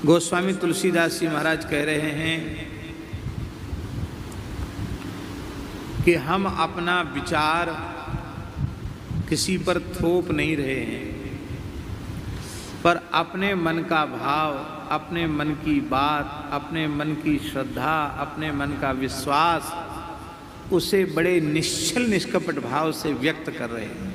गोस्वामी तुलसीदास जी महाराज कह रहे हैं कि हम अपना विचार किसी पर थोप नहीं रहे हैं, पर अपने मन का भाव, अपने मन की बात, अपने मन की श्रद्धा, अपने मन का विश्वास उसे बड़े निश्चल निष्कपट भाव से व्यक्त कर रहे हैं।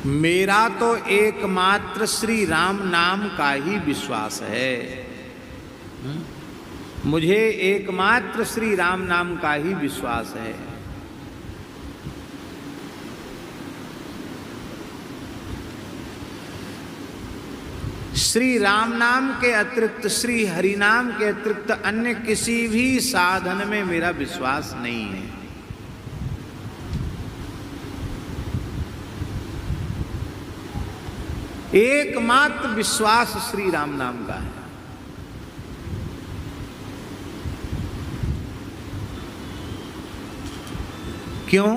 मेरा तो एकमात्र श्री राम नाम का ही विश्वास है। मुझे एकमात्र श्री राम नाम का ही विश्वास है। श्री राम नाम के अतिरिक्त, श्री हरि नाम के अतिरिक्त अन्य किसी भी साधन में मेरा विश्वास नहीं है। एकमात्र विश्वास श्री राम नाम का है। क्यों?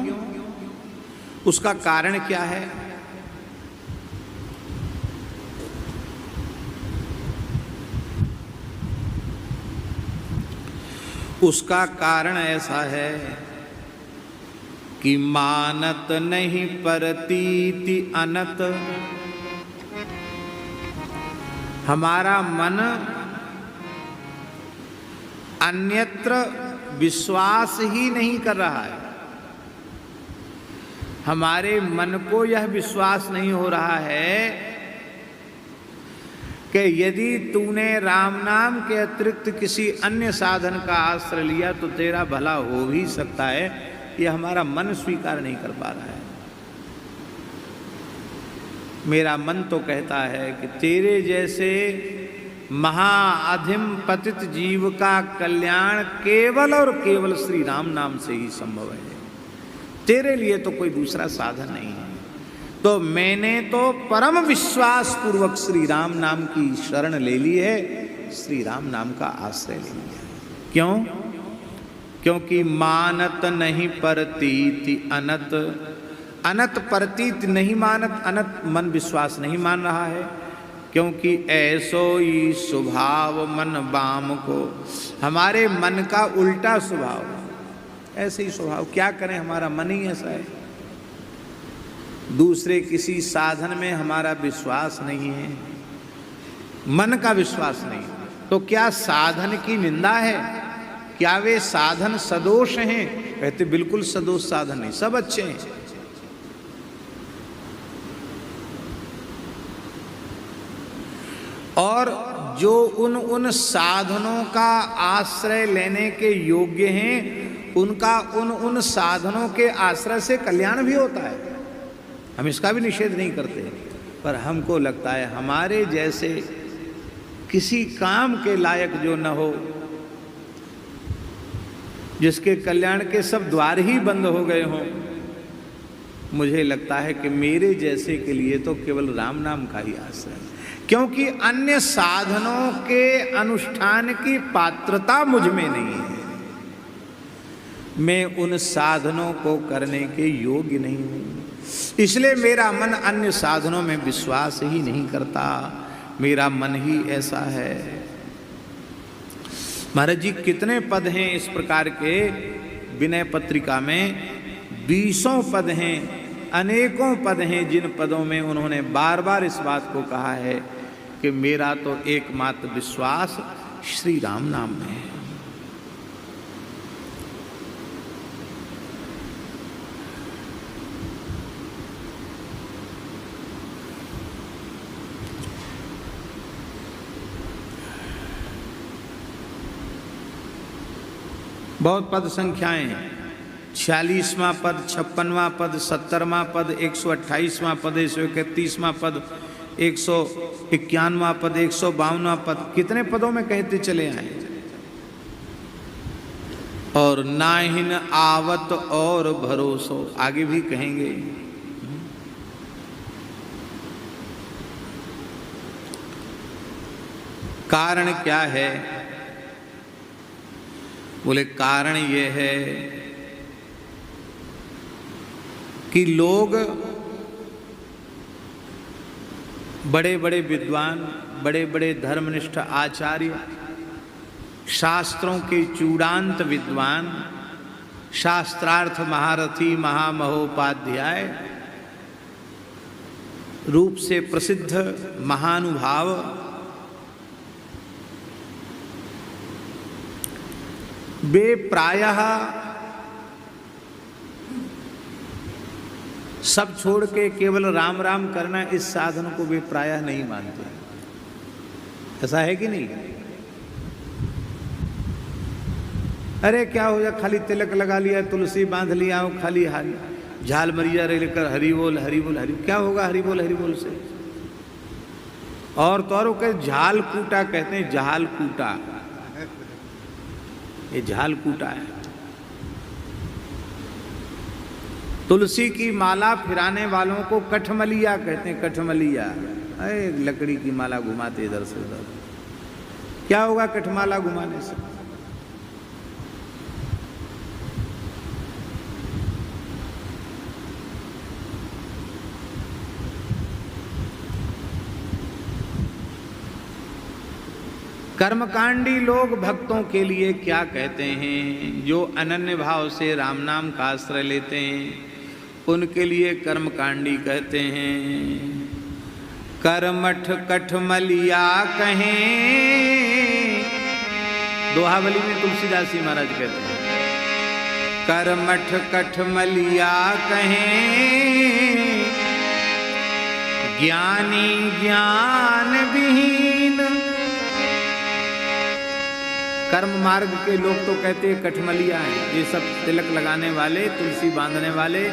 उसका कारण क्या है? उसका कारण ऐसा है कि मानत नहीं परतीति अनत। हमारा मन अन्यत्र विश्वास ही नहीं कर रहा है। हमारे मन को यह विश्वास नहीं हो रहा है कि यदि तूने राम नाम के अतिरिक्त किसी अन्य साधन का आश्रय लिया तो तेरा भला हो भी सकता है। यह हमारा मन स्वीकार नहीं कर पा रहा है। मेरा मन तो कहता है कि तेरे जैसे महाअधिम पतित जीव का कल्याण केवल और केवल श्री राम नाम से ही संभव है। तेरे लिए तो कोई दूसरा साधन नहीं है। तो मैंने तो परम विश्वास पूर्वक श्री राम नाम की शरण ले ली है, श्री राम नाम का आश्रय ले लिया है। क्यों? क्योंकि मानत नहीं परतीति अनत। अनत प्रतीत नहीं मानत, अनत मन विश्वास नहीं मान रहा है। क्योंकि ऐसो ही स्वभाव मन बाम को, हमारे मन का उल्टा स्वभाव, ऐसे ही स्वभाव। क्या करें, हमारा मन ही ऐसा है। दूसरे किसी साधन में हमारा विश्वास नहीं है, मन का विश्वास नहीं। तो क्या साधन की निंदा है? क्या वे साधन सदोष हैं? कहते बिल्कुल सदोष साधन नहीं, सब अच्छे हैं। और जो उन साधनों का आश्रय लेने के योग्य हैं, उनका उन साधनों के आश्रय से कल्याण भी होता है। हम इसका भी निषेध नहीं करते, पर हमको लगता है हमारे जैसे किसी काम के लायक जो न हो, जिसके कल्याण के सब द्वार ही बंद हो गए हों, मुझे लगता है कि मेरे जैसे के लिए तो केवल राम नाम का ही आश्रय है। क्योंकि अन्य साधनों के अनुष्ठान की पात्रता मुझ में नहीं है। मैं उन साधनों को करने के योग्य नहीं हूँ, इसलिए मेरा मन अन्य साधनों में विश्वास ही नहीं करता। मेरा मन ही ऐसा है। महाराज जी कितने पद हैं इस प्रकार के विनय पत्रिका में? 20 पद हैं, अनेकों पद हैं, जिन पदों में उन्होंने बार बार इस बात को कहा है कि मेरा तो एकमात्र विश्वास श्री राम नाम में है। बहुत पद संख्याएं हैं। 46वां पद, 56वां पद, 70वां पद, 128वां पद, 131वां पद, 151वां पद, 152वां पद। कितने पदों में कहते चले आए। और नाहिन आवत और भरोसो, आगे भी कहेंगे। कारण क्या है? बोले कारण ये है कि लोग बड़े बड़े विद्वान, बड़े बड़े धर्मनिष्ठ आचार्य, शास्त्रों के चूड़ांत विद्वान, शास्त्रार्थ महारथी, महामहोपाध्याय रूप से प्रसिद्ध महानुभाव, वे प्रायः सब छोड़ के केवल राम राम करना, इस साधन को वे प्रायः नहीं मानते। ऐसा है कि नहीं? अरे क्या हो जाए, खाली तिलक लगा लिया, तुलसी बांध लिया हो, खाली झाल मरिया लेकर हरि बोल हरि बोल हरि, क्या होगा हरि बोल से? और तो और कहे झाल कूटा, कहते हैं झाल कूटा, ये झाल कूटा है। तुलसी की माला फिराने वालों को कठमलिया कहते हैं, कठमलिया। अरे लकड़ी की माला घुमाते इधर से उधर, क्या होगा कठमाला घुमाने से? कर्मकांडी लोग भक्तों के लिए क्या कहते हैं? जो अनन्य भाव से राम नाम का आश्रय लेते हैं उनके लिए कर्मकांडी कहते हैं। करमठ कठमलिया कहें, दोहावली में तुलसीदास जी महाराज कहते हैं, करमठ कठमलिया कहें, ज्ञानी ज्ञान विहीन। कर्म मार्ग के लोग तो कहते हैं कठमलिया हैं, ये सब तिलक लगाने वाले, तुलसी बांधने वाले,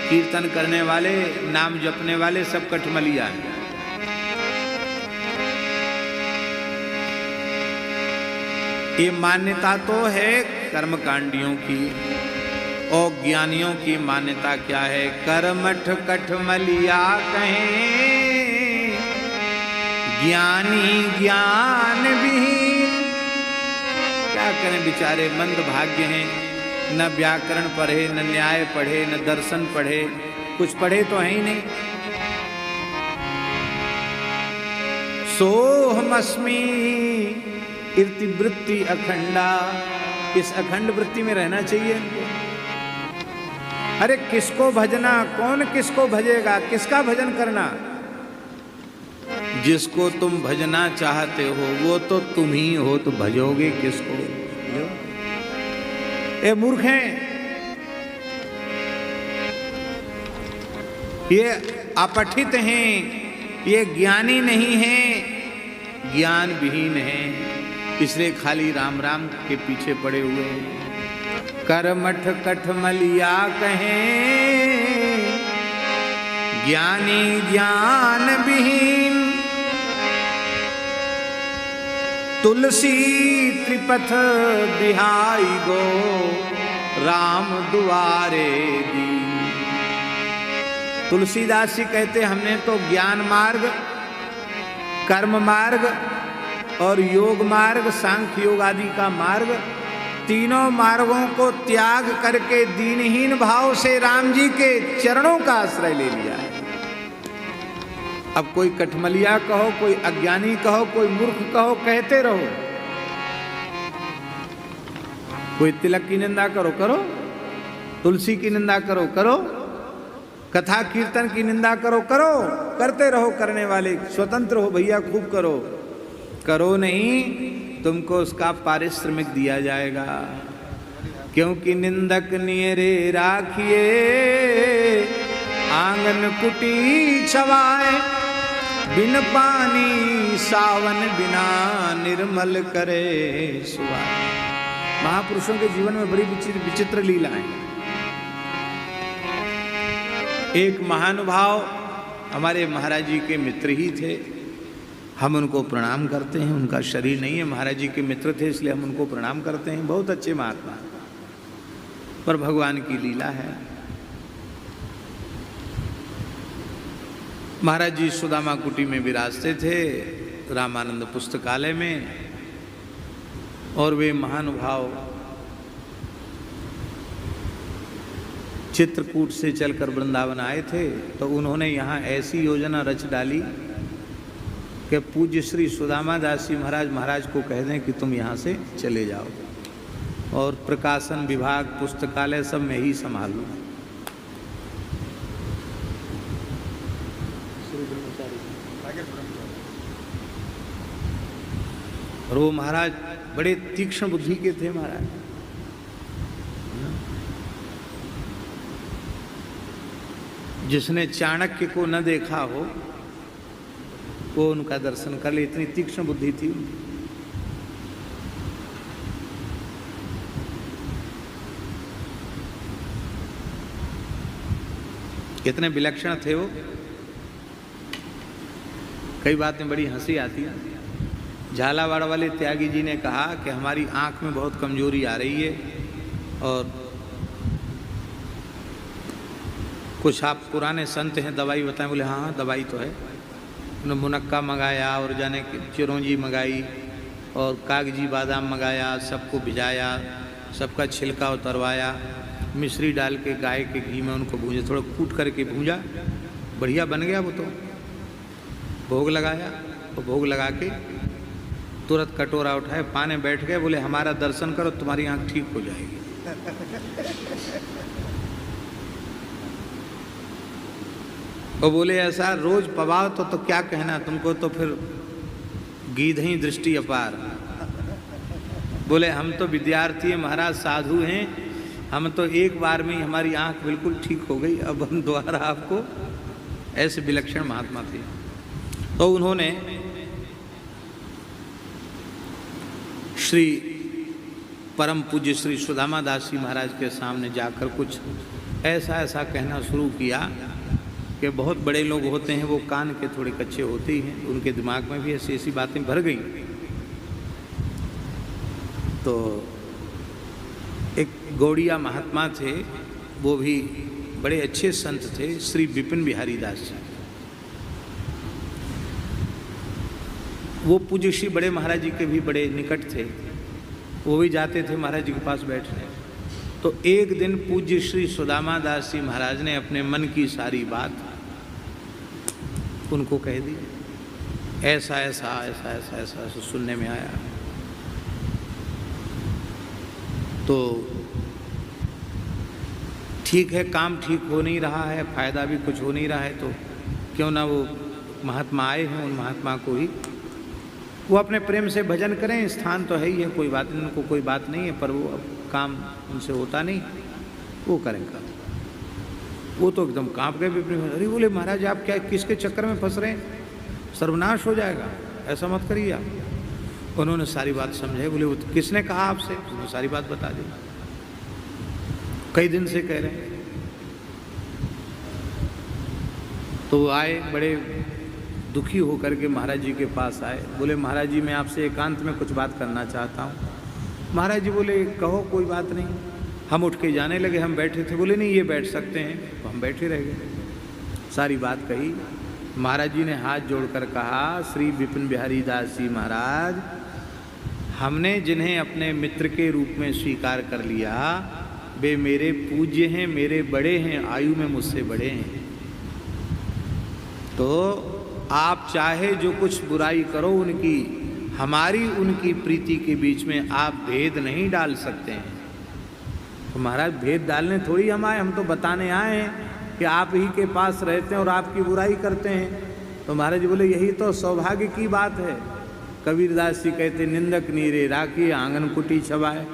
कीर्तन करने वाले, नाम जपने वाले सब कठमलिया हैं। ये मान्यता तो है कर्मकांडियों की, और ज्ञानियों की मान्यता क्या है? कर्मठ कठमलिया कहें, ज्ञानी ज्ञान विहीन। क्या करें बेचारे, मंद भाग्य हैं, न व्याकरण पढ़े, न न्याय पढ़े, न दर्शन पढ़े, कुछ पढ़े तो है ही नहीं। सोहमस्मि इतिवृत्ति अखंडा, इस अखंड वृत्ति में रहना चाहिए इनको। अरे किसको भजना, कौन किसको भजेगा, किसका भजन करना? जिसको तुम भजना चाहते हो वो तो तुम ही हो, तो भजोगे किसको? ये मूर्ख हैं, ये अपठित हैं, ये ज्ञानी नहीं हैं, ज्ञान विहीन हैं, इसलिए खाली राम राम के पीछे पड़े हुए हैं। करमठ कठमलिया कहें, ज्ञानी ज्ञान विहीन। तुलसी त्रिपथ बिहाई गो, राम दुआरे दी। तुलसीदास जी कहते हमने तो ज्ञान मार्ग, कर्म मार्ग और योग मार्ग, सांख्य योग आदि का मार्ग, तीनों मार्गों को त्याग करके दीनहीन भाव से राम जी के चरणों का आश्रय ले लिया है। अब कोई कठमलिया कहो, कोई अज्ञानी कहो, कोई मूर्ख कहो, कहते रहो। कोई तिलक की निंदा करो करो, तुलसी की निंदा करो करो, कथा कीर्तन की निंदा करो करो, करते रहो। करने वाले स्वतंत्र हो भैया, खूब करो। करो नहीं, तुमको उसका पारिश्रमिक दिया जाएगा। क्योंकि निंदक नियरे राखिए, आंगन कुटी छवाए, बिन पानी सावन बिना निर्मल करे सुवाए। महापुरुषों के जीवन में बड़ी विचित्र लीलाएं। एक महानुभाव हमारे महाराज जी के मित्र ही थे, हम उनको प्रणाम करते हैं। उनका शरीर नहीं है, महाराज जी के मित्र थे इसलिए हम उनको प्रणाम करते हैं। बहुत अच्छे महात्मा, पर भगवान की लीला है। महाराज जी सुदामा कुटी में विराजते थे, रामानंद पुस्तकालय में, और वे महानुभाव चित्रकूट से चलकर वृंदावन आए थे। तो उन्होंने यहाँ ऐसी योजना रच डाली कि पूज्य श्री सुदामा दास जी महाराज को कह दें कि तुम यहाँ से चले जाओ और प्रकाशन विभाग पुस्तकालय सब मैं ही संभाल लूँ। और वो महाराज बड़े तीक्ष्ण बुद्धि के थे महाराज। जिसने चाणक्य को न देखा हो वो उनका दर्शन कर ले, इतनी तीक्ष्ण बुद्धि थी उनकी। कितने विलक्षण थे वो। कई बातें बड़ी हंसी आती है। झालावाड़ वाले त्यागी जी ने कहा कि हमारी आंख में बहुत कमजोरी आ रही है और कुछ आप पुराने संत हैं दवाई बताएं। बोले हाँ दवाई तो है। उन्होंने मुनक्का मंगाया और जाने चिरौंजी मंगाई और कागजी बादाम मंगाया, सबको भिजाया, सबका छिलका उतरवाया, मिश्री डाल के गाय के घी में उनको भूंजा, थोड़ा कूट करके भूंजा, बढ़िया बन गया वो तो। भोग लगाया और भोग लगा के तुरंत कटोरा उठाए, पाने बैठ गए। बोले हमारा दर्शन करो तुम्हारी आंख ठीक हो जाएगी। और बोले ऐसा रोज पवाओ तो क्या कहना तुमको, तो फिर गीधही दृष्टि अपार। बोले हम तो विद्यार्थी हैं महाराज, साधु हैं, हम तो एक बार में ही हमारी आंख बिल्कुल ठीक हो गई, अब हम दोबारा आपको। ऐसे विलक्षण महात्मा थे। तो उन्होंने श्री परम पूज्य श्री सुदामा दास जी महाराज के सामने जाकर कुछ ऐसा कहना शुरू किया कि बहुत बड़े लोग होते हैं वो कान के थोड़े कच्चे होते ही हैं, उनके दिमाग में भी ऐसी बातें भर गई। तो एक गौड़िया महात्मा थे, वो भी बड़े अच्छे संत थे, श्री विपिन बिहारी दास जी। वो पूज्य श्री बड़े महाराज जी के भी बड़े निकट थे, वो भी जाते थे महाराज जी के पास बैठने। तो एक दिन पूज्य श्री सुदामा दास जी महाराज ने अपने मन की सारी बात उनको कह दी। ऐसा सुनने में आया। तो ठीक है, काम ठीक हो नहीं रहा है, फायदा भी कुछ हो नहीं रहा है, तो क्यों ना वो महात्मा आए हैं, उन महात्मा को ही वो अपने प्रेम से भजन करें। स्थान तो है ही है, कोई बात नहीं, उनको कोई बात नहीं है, पर वो अब काम उनसे होता नहीं, वो करेंगे। वो तो एकदम कांप गए विपिन। अरे बोले महाराज आप क्या किसके चक्कर में फंस रहे हैं, सर्वनाश हो जाएगा, ऐसा मत करिए आप। उन्होंने सारी बात समझाई। बोले वो तो किसने कहा आपसे? उन्होंने सारी बात बता दी, कई दिन से कह रहे हैं। तो वो आए, बड़े दुखी होकर के महाराज जी के पास आए। बोले महाराज जी मैं आपसे एकांत में कुछ बात करना चाहता हूँ। महाराज जी बोले कहो, कोई बात नहीं। हम उठ के जाने लगे, हम बैठे थे। बोले नहीं ये बैठ सकते हैं, तो हम बैठे रह गए। सारी बात कही। महाराज जी ने हाथ जोड़कर कहा, श्री विपिन बिहारी दास जी महाराज, हमने जिन्हें अपने मित्र के रूप में स्वीकार कर लिया वे मेरे पूज्य हैं, मेरे बड़े हैं, आयु में मुझसे बड़े हैं। तो आप चाहे जो कुछ बुराई करो उनकी, हमारी उनकी प्रीति के बीच में आप भेद नहीं डाल सकते हैं। तो महाराज भेद डालने थोड़ी हम आए, हम तो बताने आए हैं कि आप ही के पास रहते हैं और आपकी बुराई करते हैं। तो महाराज बोले यही तो सौभाग्य की बात है। कबीरदास जी कहते निंदक नीरे राखी आंगन कुटी छवाए।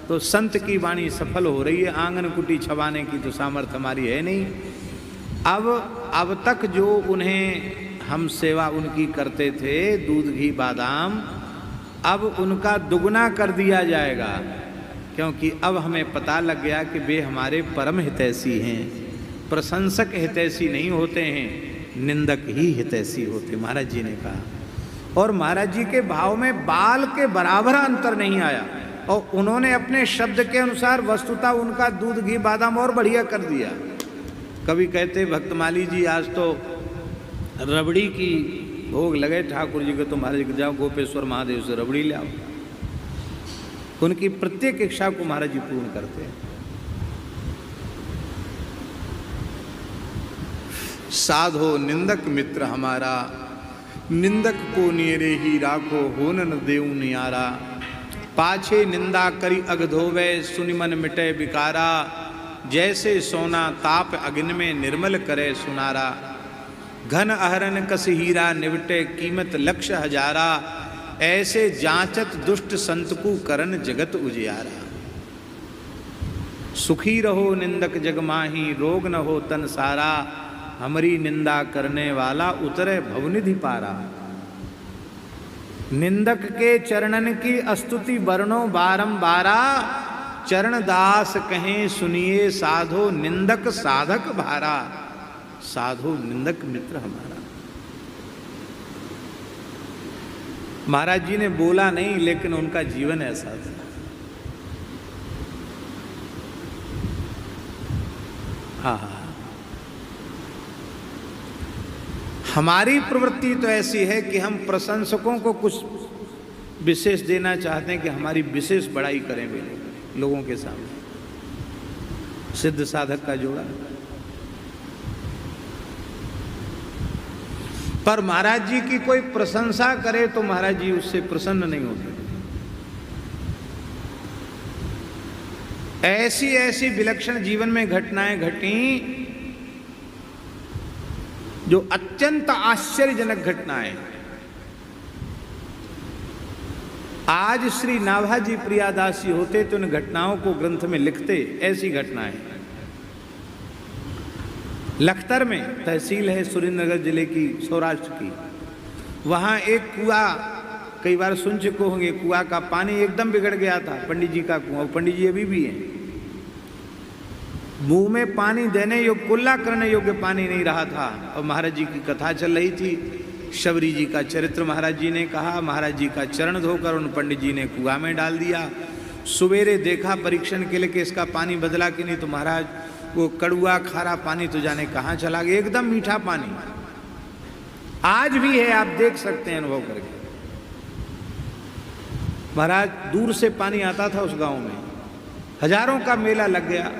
तो संत की वाणी सफल हो रही है, आंगन कुटी छवाने की तो सामर्थ्य हमारी है नहीं। अब तक जो उन्हें हम सेवा उनकी करते थे, दूध घी बादाम, अब उनका दुगना कर दिया जाएगा, क्योंकि अब हमें पता लग गया कि वे हमारे परम हितैषी हैं। प्रशंसक हितैषी नहीं होते हैं, निंदक ही हितैषी होते, महाराज जी ने कहा। और महाराज जी के भाव में बाल के बराबर अंतर नहीं आया, और उन्होंने अपने शब्द के अनुसार वस्तुतः उनका दूध घी बादाम और बढ़िया कर दिया। कभी कहते भक्तमाली जी आज तो रबड़ी की भोग लगे ठाकुर जी के, तो महाराज जी जाओ गोपेश्वर महादेव से रबड़ी ले आओ। उनकी प्रत्येक इच्छा को महाराज जी पूर्ण करते हैं। साधो निंदक मित्र हमारा, निंदक को नियरे ही राखो होन न देऊ नियारा। पाछे निंदा करी अग धोवे सुनि मन मिटे बिकारा। जैसे सोना ताप अग्नि में निर्मल करे सुनारा। घन अहरन कस हीरा निवटे कीमत लक्ष हजारा। ऐसे जांचत दुष्ट संत को करन जगत उजियारा। सुखी रहो निंदक जग माही रोग न हो तन सारा। हमारी निंदा करने वाला उतरे भवनिधि पारा। निंदक के चरणन की स्तुति वर्णो बारंबारा। चरण दास कहें सुनिए साधो निंदक साधक भारा। साधो निंदक मित्र हमारा। महाराज जी ने बोला नहीं लेकिन उनका जीवन ऐसा था। हाँ, हमारी प्रवृत्ति तो ऐसी है कि हम प्रशंसकों को कुछ विशेष देना चाहते हैं कि हमारी विशेष बड़ाई करें वे लोगों के सामने। सिद्ध साधक का जोड़ा। पर महाराज जी की कोई प्रशंसा करे तो महाराज जी उससे प्रसन्न नहीं होते। ऐसी ऐसी विलक्षण जीवन में घटनाएं घटी जो अत्यंत आश्चर्यजनक घटनाएं। आज श्री नाभाजी प्रियादासी होते तो इन घटनाओं को ग्रंथ में लिखते। ऐसी घटनाएं लखतर में तहसील है सुरेंद्रनगर जिले की सौराष्ट्र की। वहां एक कुआं, कई बार सुन चुके होंगे, कुआं का पानी एकदम बिगड़ गया था। पंडित जी का कुआं, पंडित जी अभी भी हैं। मुंह में पानी देने योग्य, कुल्ला करने योग्य पानी नहीं रहा था। और महाराज जी की कथा चल रही थी। शबरी जी का चरित्र महाराज जी ने कहा। महाराज जी का चरण धोकर उन पंडित जी ने कुआं में डाल दिया। सवेरे देखा परीक्षण के लिए कि इसका पानी बदला कि नहीं, तो महाराज वो कड़ुआ खारा पानी तो जाने कहाँ चला गया, एकदम मीठा पानी। आज भी है, आप देख सकते हैं अनुभव करके। महाराज दूर से पानी आता था उस गांव में। हजारों का मेला लग गया,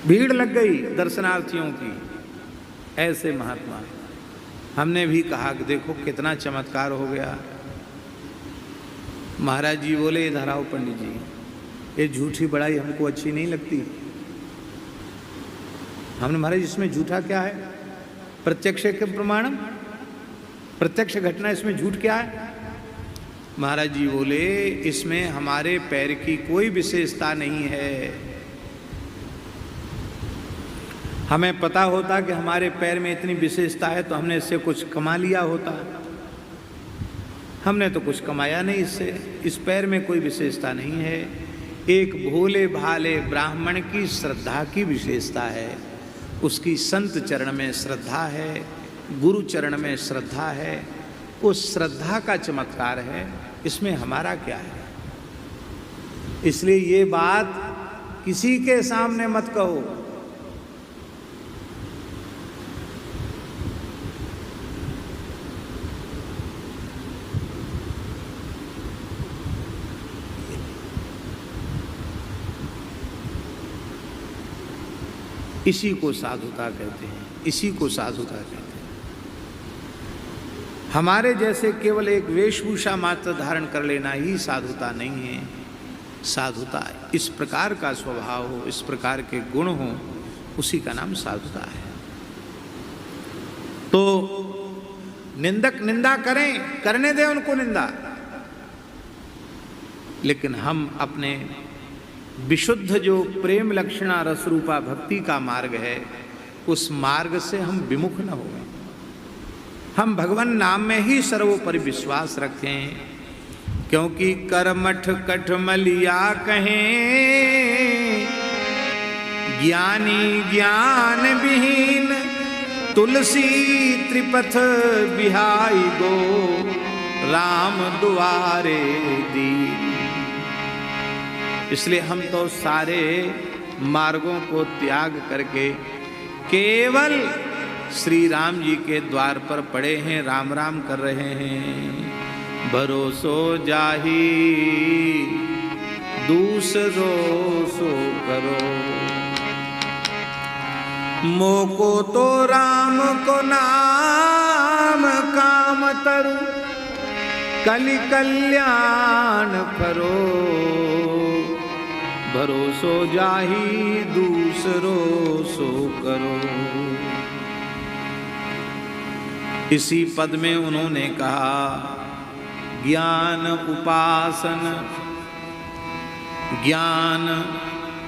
भीड़ लग गई दर्शनार्थियों की। ऐसे महात्मा। हमने भी कहा कि देखो कितना चमत्कार हो गया। महाराज जी बोले इधर आओ पंडित जी, ये झूठी बड़ाई हमको अच्छी नहीं लगती। हमने महाराज इसमें झूठा क्या है? प्रत्यक्ष के प्रमाणम, प्रत्यक्ष घटना, इसमें झूठ क्या है? महाराज जी बोले इसमें हमारे पैर की कोई विशेषता नहीं है। हमें पता होता कि हमारे पैर में इतनी विशेषता है तो हमने इससे कुछ कमा लिया होता। हमने तो कुछ कमाया नहीं इससे। इस पैर में कोई विशेषता नहीं है। एक भोले भाले ब्राह्मण की श्रद्धा की विशेषता है। उसकी संत चरण में श्रद्धा है, गुरु चरण में श्रद्धा है। उस श्रद्धा का चमत्कार है, इसमें हमारा क्या है? इसलिए ये बात किसी के सामने मत कहो। इसी को साधुता कहते हैं, इसी को साधुता कहते हैं। हमारे जैसे केवल एक वेशभूषा मात्र धारण कर लेना ही साधुता नहीं है। साधुता इस प्रकार का स्वभाव हो, इस प्रकार के गुण हो, उसी का नाम साधुता है। तो निंदक निंदा करें, करने दें उनको निंदा, लेकिन हम अपने विशुद्ध जो प्रेम लक्षणा रस रूपा भक्ति का मार्ग है, उस मार्ग से हम विमुख न हो। हम भगवान नाम में ही सर्वोपरि विश्वास रखें, क्योंकि करमठ कठमलिया कहें, ज्ञानी ज्ञान विहीन तुलसी त्रिपथ बिहाई गो, राम दुआरे दी। इसलिए हम तो सारे मार्गों को त्याग करके केवल श्री राम जी के द्वार पर पड़े हैं, राम राम कर रहे हैं। भरोसो जाही दूसरो सो करो, मोको तो राम को नाम काम तरु, कलि कल्याण करो, भरोसो जाही दूसरो सो करो। इसी पद में उन्होंने कहा ज्ञान उपासन, ज्ञान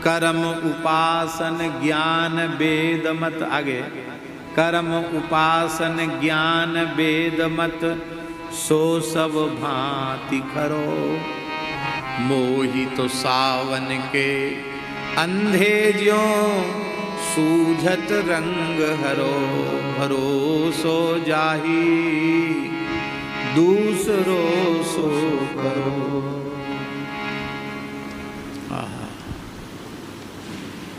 कर्म उपासन, ज्ञान वेद मत, आगे कर्म उपासन ज्ञान वेद मत, सो सब भांति खरो, मोहि तो सावन के अंधे ज्यों सूझत रंग हरो, भरोसो जाही दूसरो सो करो।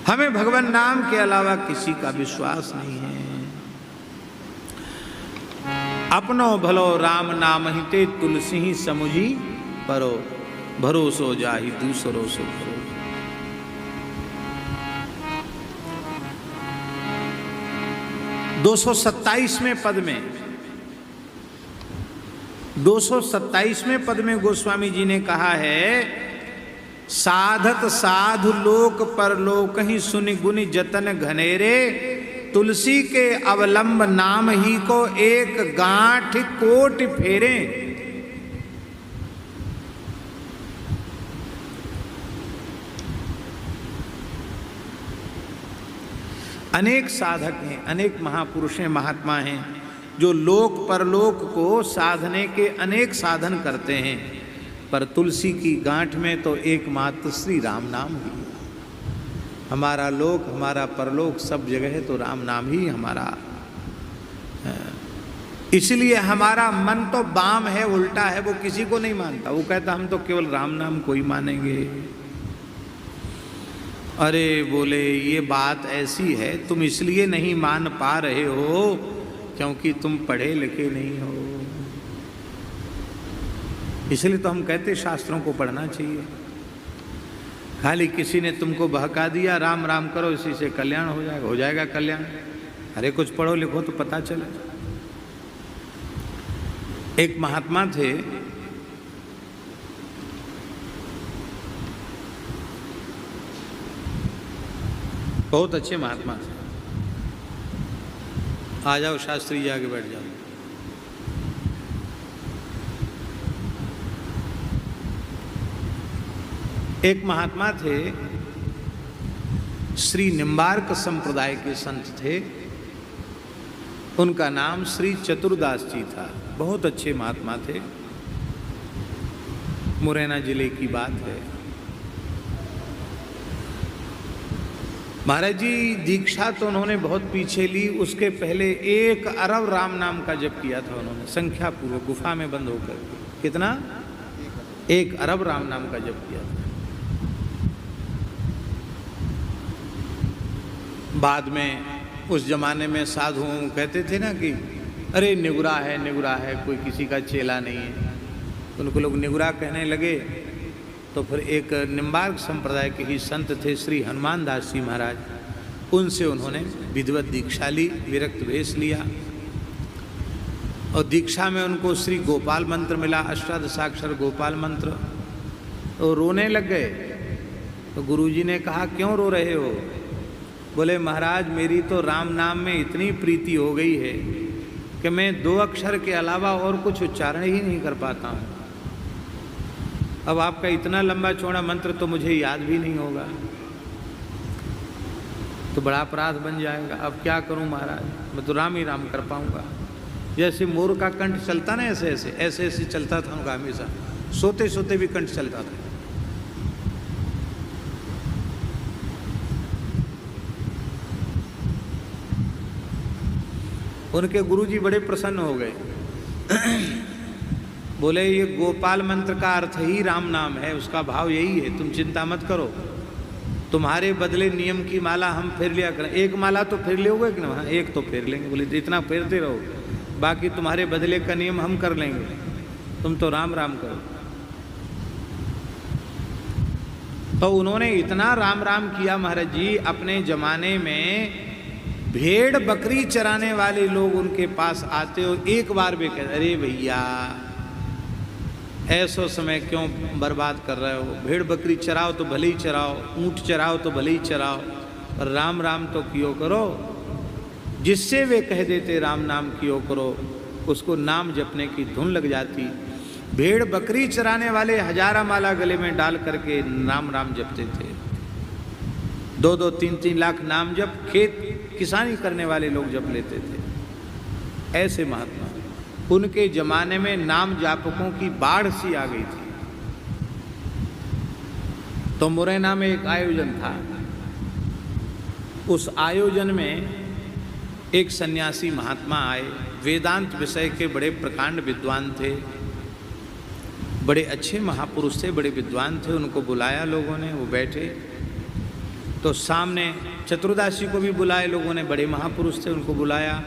हमें भगवान नाम के अलावा किसी का विश्वास नहीं है। अपनो भलो राम नाम ही ते, तुलसी ही समुझी परो, भरोसो जाही दूसरो सो करो। 227वें पद में, 227वें पद में गोस्वामी जी ने कहा है, साधत साधु लोक परलोक ही सुनि गुनि जतन घनेरे, तुलसी के अवलंब नाम ही को एक गांठ कोट फेरे। अनेक साधक हैं, अनेक महापुरुष हैं, महात्मा हैं, जो लोक परलोक को साधने के अनेक साधन करते हैं, पर तुलसी की गांठ में तो एकमात्र श्री राम नाम ही। हमारा लोक, हमारा परलोक, सब जगह तो राम नाम ही हमारा। इसलिए हमारा मन तो बाम है, उल्टा है, वो किसी को नहीं मानता। वो कहता हम तो केवल राम नाम को ही मानेंगे। अरे बोले ये बात ऐसी है, तुम इसलिए नहीं मान पा रहे हो क्योंकि तुम पढ़े लिखे नहीं हो। इसलिए तो हम कहते शास्त्रों को पढ़ना चाहिए। खाली किसी ने तुमको बहका दिया, राम राम करो, इसी से कल्याण हो जाएगा कल्याण। अरे कुछ पढ़ो लिखो तो पता चले। एक महात्मा थे, बहुत अच्छे महात्मा थे। आ जाओ शास्त्री जी, आगे बैठ जाओ। एक महात्मा थे, श्री निम्बार्क संप्रदाय के संत थे। उनका नाम श्री चतुरदास जी था। बहुत अच्छे महात्मा थे। मुरैना जिले की बात है। महाराज जी दीक्षा तो उन्होंने बहुत पीछे ली। उसके पहले 1 अरब राम नाम का जप किया था उन्होंने, संख्या पूर्वक गुफा में बंद होकर। कितना? 1 अरब राम नाम का जप किया था। बाद में उस जमाने में साधुओं कहते थे ना कि अरे निगुरा है, कोई किसी का चेला नहीं है। उनको लोग निगुरा कहने लगे। तो फिर एक निम्बार्क संप्रदाय के ही संत थे श्री हनुमान दास जी महाराज, उनसे उन्होंने विधिवत दीक्षा ली, विरक्त वेश लिया। और दीक्षा में उनको श्री गोपाल मंत्र मिला, अष्टादशाक्षर गोपाल मंत्र। तो रोने लग गए। तो गुरुजी ने कहा क्यों रो रहे हो? बोले महाराज मेरी तो राम नाम में इतनी प्रीति हो गई है कि मैं 2 अक्षर के अलावा और कुछ उच्चारण ही नहीं कर पाता हूँ। अब आपका इतना लंबा चौड़ा मंत्र तो मुझे याद भी नहीं होगा, तो बड़ा अपराध बन जाएगा। अब क्या करूं महाराज, मैं तो राम ही राम कर पाऊंगा। जैसे मोर का कंठ चलता ना, ऐसे चलता था उनका हमेशा। सोते सोते भी कंठ चलता था। उनके गुरुजी बड़े प्रसन्न हो गए। बोले ये गोपाल मंत्र का अर्थ ही राम नाम है, उसका भाव यही है, तुम चिंता मत करो। तुम्हारे बदले नियम की माला हम फेर लिया करें। 1 माला तो फेर लोगे कि ना? 1 तो फेर लेंगे। बोले इतना फेरते रहो, बाकी तुम्हारे बदले का नियम हम कर लेंगे, तुम तो राम राम करो। तो उन्होंने इतना राम राम किया महाराज जी। अपने जमाने में भेड़ बकरी चराने वाले लोग उनके पास आते हो, एक बार वे कहते अरे भैया ऐसो समय क्यों बर्बाद कर रहे हो, भेड़ बकरी चराओ तो भले ही चराओ, ऊंट चराओ तो भले ही चराओ, पर राम राम तो कियो करो। जिससे वे कह देते राम नाम कियो करो, उसको नाम जपने की धुन लग जाती। भेड़ बकरी चराने वाले हजारा माला गले में डाल करके राम राम जपते थे। 2-2, 3-3 लाख नाम जप खेत किसानी करने वाले लोग जप लेते थे। ऐसे महात्मा, उनके जमाने में नाम जापकों की बाढ़ सी आ गई थी। तो मुरैना में एक आयोजन था। उस आयोजन में एक सन्यासी महात्मा आए, वेदांत विषय के बड़े प्रकांड विद्वान थे, बड़े अच्छे महापुरुष थे, बड़े विद्वान थे। उनको बुलाया लोगों ने, वो बैठे। तो सामने चतुर्दासी को भी बुलाए लोगों ने, बड़े महापुरुष थे, उनको बुलाया।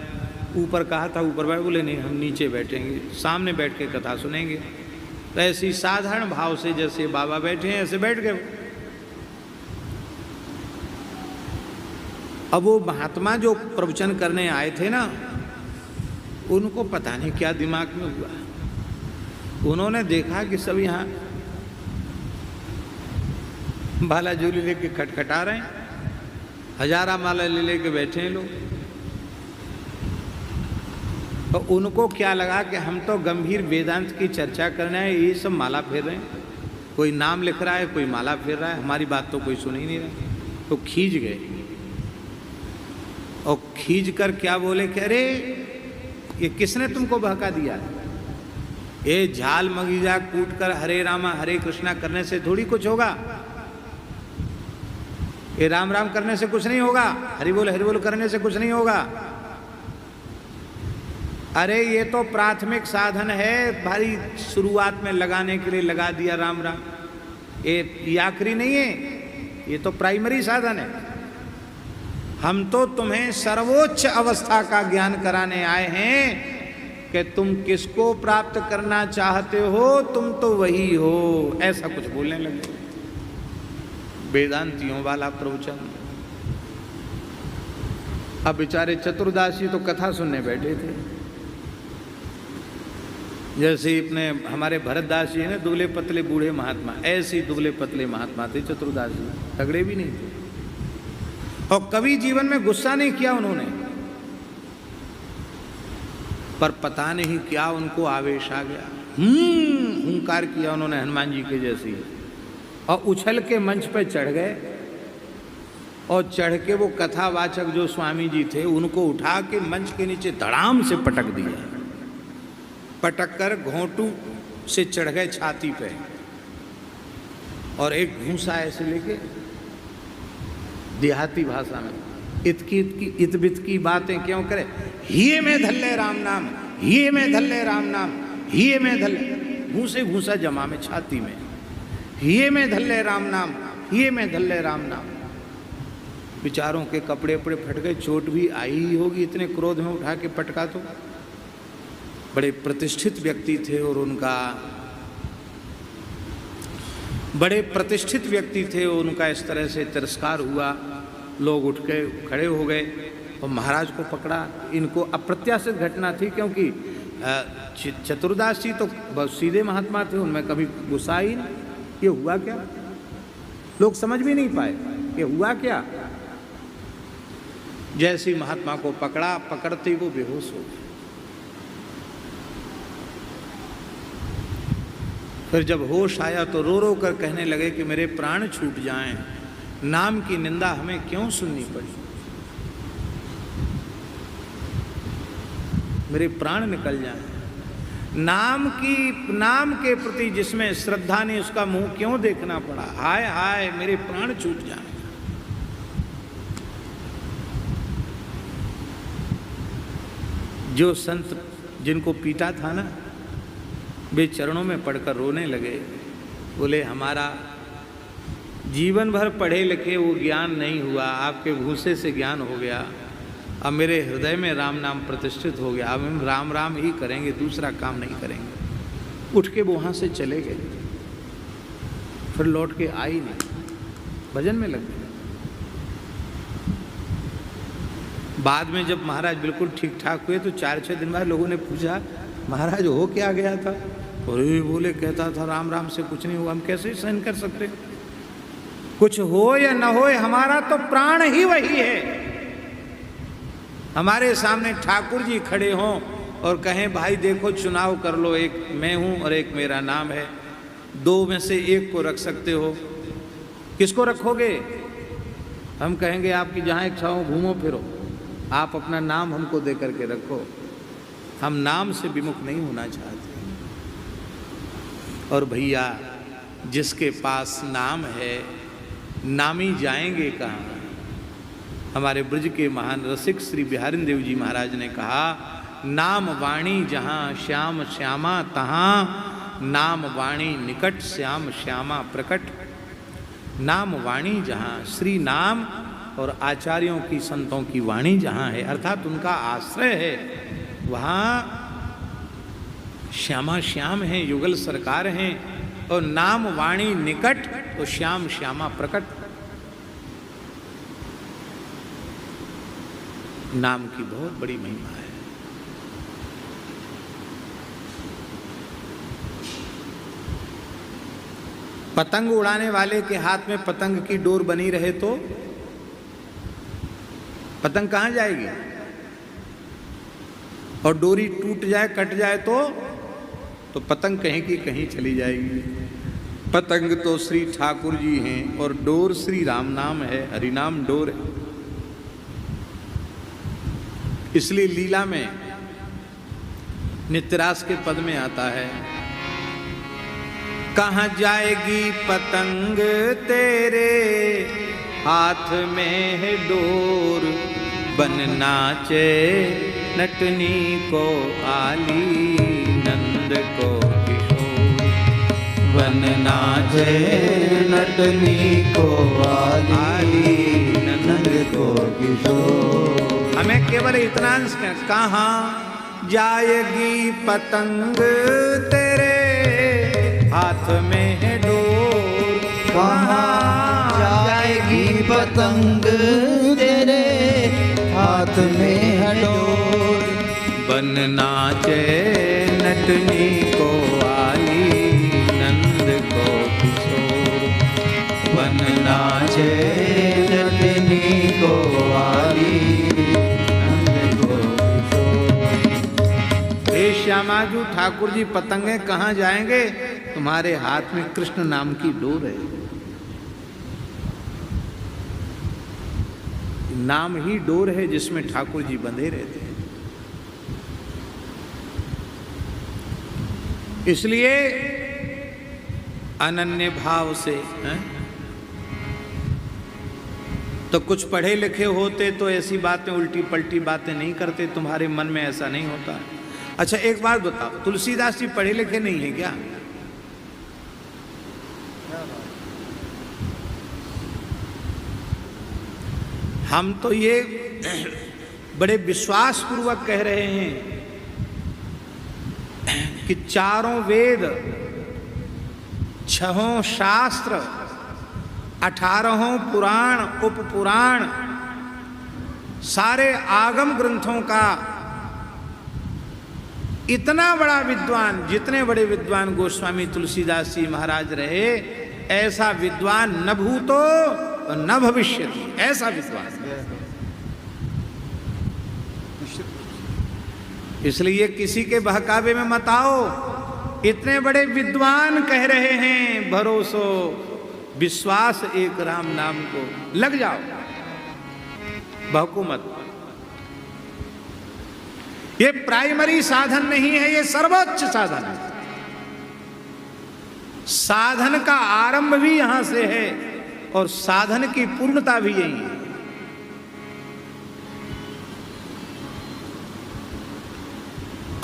ऊपर कहा था ऊपर बैठ, बोले नहीं हम नीचे बैठेंगे, सामने बैठ के कथा सुनेंगे। तो ऐसी साधारण भाव से जैसे बाबा बैठे हैं ऐसे बैठ गए। अब वो महात्मा जो प्रवचन करने आए थे ना, उनको पता नहीं क्या दिमाग में हुआ, उन्होंने देखा कि सब यहाँ भाला झूली लेके खटखटा रहे हैं, हजारा माला ले लेके बैठे हैं लोग। तो उनको क्या लगा कि हम तो गंभीर वेदांत की चर्चा करना है, ये सब माला फेर रहे हैं, कोई नाम लिख रहा है, कोई माला फेर रहा है, हमारी बात तो कोई सुन ही नहीं रहा। तो खींच गए और खींच कर क्या बोले कि अरे ये किसने तुमको बहका दिया, ये झाल मगीजा कूट कर हरे रामा हरे कृष्णा करने से थोड़ी कुछ होगा, ये राम राम करने से कुछ नहीं होगा, हरि बोल करने से कुछ नहीं होगा। अरे ये तो प्राथमिक साधन है, भारी शुरुआत में लगाने के लिए लगा दिया राम राम, ये आखिरी नहीं है, ये तो प्राइमरी साधन है। हम तो तुम्हें सर्वोच्च अवस्था का ज्ञान कराने आए हैं कि तुम किसको प्राप्त करना चाहते हो, तुम तो वही हो, ऐसा कुछ बोलने लगे। वेदांतियों वाला प्रवचन। अब बेचारे चतुर्दासी तो कथा सुनने बैठे थे। जैसे अपने हमारे भरतदास जी है ना, दुबले पतले बूढ़े महात्मा, ऐसे दुबले पतले महात्मा थे चतुर्दास जी, तगड़े भी नहीं थे और कभी जीवन में गुस्सा नहीं किया उन्होंने, पर पता नहीं क्या उनको आवेश आ गया, हुंकार किया उन्होंने हनुमान जी के जैसी, और उछल के मंच पर चढ़ गए और चढ़ के वो कथावाचक जो स्वामी जी थे उनको उठा के मंच के नीचे धड़ाम से पटक दिया। पटक कर घोंटू से चढ़ गए छाती पे और एक घूंसा ऐसे लेके देहाती भाषा में इत बित की बातें क्यों करे, हिये में धल्ले राम नाम, हिये में धल्ले राम नाम, हिये में धल्ले, घूसे घूसा जमा में छाती में, हिये में धल्ले राम नाम, हिये में धल्ले राम नाम। बेचारों के कपड़े उपड़े फट गए, चोट भी आई ही होगी, इतने क्रोध में उठा के पटका। तो बड़े प्रतिष्ठित व्यक्ति थे और बड़े प्रतिष्ठित व्यक्ति थे, उनका इस तरह से तिरस्कार हुआ। लोग उठ के खड़े हो गए और महाराज को पकड़ा। इनको अप्रत्याशित घटना थी, क्योंकि चतुर्दास जी तो बहुत सीधे महात्मा थे, उनमें कभी गुस्सा ही नहीं। ये हुआ क्या, लोग समझ भी नहीं पाए ये हुआ क्या। जैसे महात्मा को पकड़ा, पकड़ते ही वो बेहोश हो गए। फिर जब होश आया तो रो रो कर कहने लगे कि मेरे प्राण छूट जाएं, नाम की निंदा हमें क्यों सुननी पड़ी, मेरे प्राण निकल जाएं। नाम के प्रति जिसमें श्रद्धा ने उसका मुंह क्यों देखना पड़ा, हाय हाय मेरे प्राण छूट जाएं। जो संत जिनको पीटा था ना, वे चरणों में पड़कर रोने लगे, बोले हमारा जीवन भर पढ़े लिखे वो ज्ञान नहीं हुआ, आपके घूसे से ज्ञान हो गया, अब मेरे हृदय में राम नाम प्रतिष्ठित हो गया, अब हम राम राम ही करेंगे, दूसरा काम नहीं करेंगे। उठ के वो वहाँ से चले गए, फिर लौट के आई नहीं, भजन में लग गए। बाद में जब महाराज बिल्कुल ठीक ठाक हुए तो 4-6 दिन बाद लोगों ने पूछा महाराज हो क्या गया था? अरे बोले कहता था राम राम से कुछ नहीं हुआ। हम कैसे सहन कर सकते? कुछ हो या न हो हमारा तो प्राण ही वही है। हमारे सामने ठाकुर जी खड़े हों और कहें भाई देखो चुनाव कर लो, एक मैं हूं और एक मेरा नाम है, 2 में से एक को रख सकते हो, किसको रखोगे? हम कहेंगे आपकी जहां इच्छा हो घूमो फिरो, आप अपना नाम हमको दे करके रखो। हम नाम से विमुख नहीं होना चाहते। और भैया जिसके पास नाम है नामी जाएंगे कहाँ? हमारे ब्रज के महान रसिक श्री बिहारी देव जी महाराज ने कहा नाम वाणी जहाँ श्याम श्यामा तहाँ, नाम वाणी निकट श्याम श्यामा प्रकट। नाम वाणी जहाँ श्री नाम और आचार्यों की संतों की वाणी जहाँ है अर्थात उनका आश्रय है, वहाँ श्यामा श्याम हैं, युगल सरकार हैं। और नाम वाणी निकट तो श्याम श्यामा प्रकट। नाम की बहुत बड़ी महिमा है। पतंग उड़ाने वाले के हाथ में पतंग की डोर बनी रहे तो पतंग कहां जाएगी? और डोरी टूट जाए कट जाए तो पतंग कहीं की कहीं चली जाएगी। पतंग तो श्री ठाकुर जी हैं और डोर श्री राम नाम है, हरिनाम डोर है। इसलिए लीला में नित्यरास के पद में आता है कहाँ जाएगी पतंग तेरे हाथ में है डोर, बन नाचे नटनी को आली नंद को किशोर, बन नाचे नटनी को आली नंद को किशोर। हमें केवल इतना अंश कहाँ जाएगी पतंग तेरे हाथ में है डोर, कहाँ जाएगी पतंग तेरे हाथ में है डोर, बन नाचे नटनी को आली नंद को किशोर, बन नाचे नटनी को आली नंद को किशोर। हे श्यामाजू ठाकुर जी पतंगे कहाँ जाएंगे? तुम्हारे हाथ में कृष्ण नाम की डोर है। नाम ही डोर है जिसमें ठाकुर जी बंधे रहते हैं। इसलिए अनन्य भाव से तो कुछ पढ़े लिखे होते तो ऐसी बातें उल्टी पलटी बातें नहीं करते, तुम्हारे मन में ऐसा नहीं होता। अच्छा एक बात बताओ, तुलसीदास जी पढ़े लिखे नहीं है क्या? हम तो ये बड़े विश्वास पूर्वक कह रहे हैं कि 4 वेद, 6 शास्त्र, 18 पुराण, उपपुराण, सारे आगम ग्रंथों का इतना बड़ा विद्वान, जितने बड़े विद्वान गोस्वामी तुलसीदास जी महाराज रहे, ऐसा विद्वान न भूतो न भविष्यति, ऐसा विद्वान। इसलिए किसी के बहकावे में मत आओ। इतने बड़े विद्वान कह रहे हैं, भरोसो विश्वास एक राम नाम को, लग जाओ, बहको मत। ये प्राइमरी साधन नहीं है, ये सर्वोच्च साधन है। साधन का आरंभ भी यहां से है और साधन की पूर्णता भी यही है।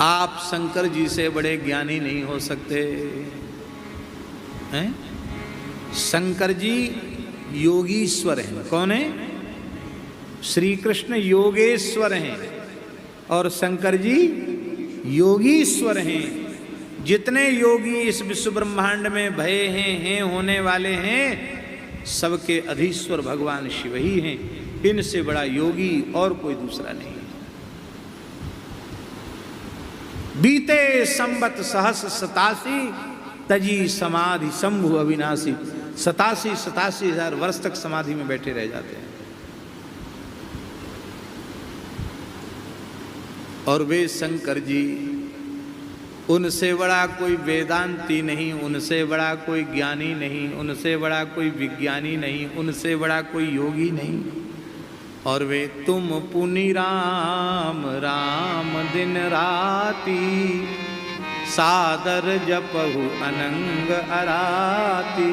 आप शंकर जी से बड़े ज्ञानी नहीं हो सकते हैं? शंकर जी योगीश्वर हैं। कौन है? श्री कृष्ण योगेश्वर हैं और शंकर जी योगीश्वर हैं। जितने योगी इस विश्व ब्रह्मांड में भये हैं होने वाले हैं, सबके अधीश्वर भगवान शिव ही हैं। इनसे बड़ा योगी और कोई दूसरा नहीं है। बीते संबत सहस 87 तजी समाधि शंभु अविनाशी। 87,000 वर्ष तक समाधि में बैठे रह जाते हैं। और वे शंकर जी, उनसे बड़ा कोई वेदांती नहीं, उनसे बड़ा कोई ज्ञानी नहीं, उनसे बड़ा कोई विज्ञानी नहीं, उनसे बड़ा कोई योगी नहीं। और वे तुम पुनि राम राम दिन राती, सादर जपहु अनंग अराती।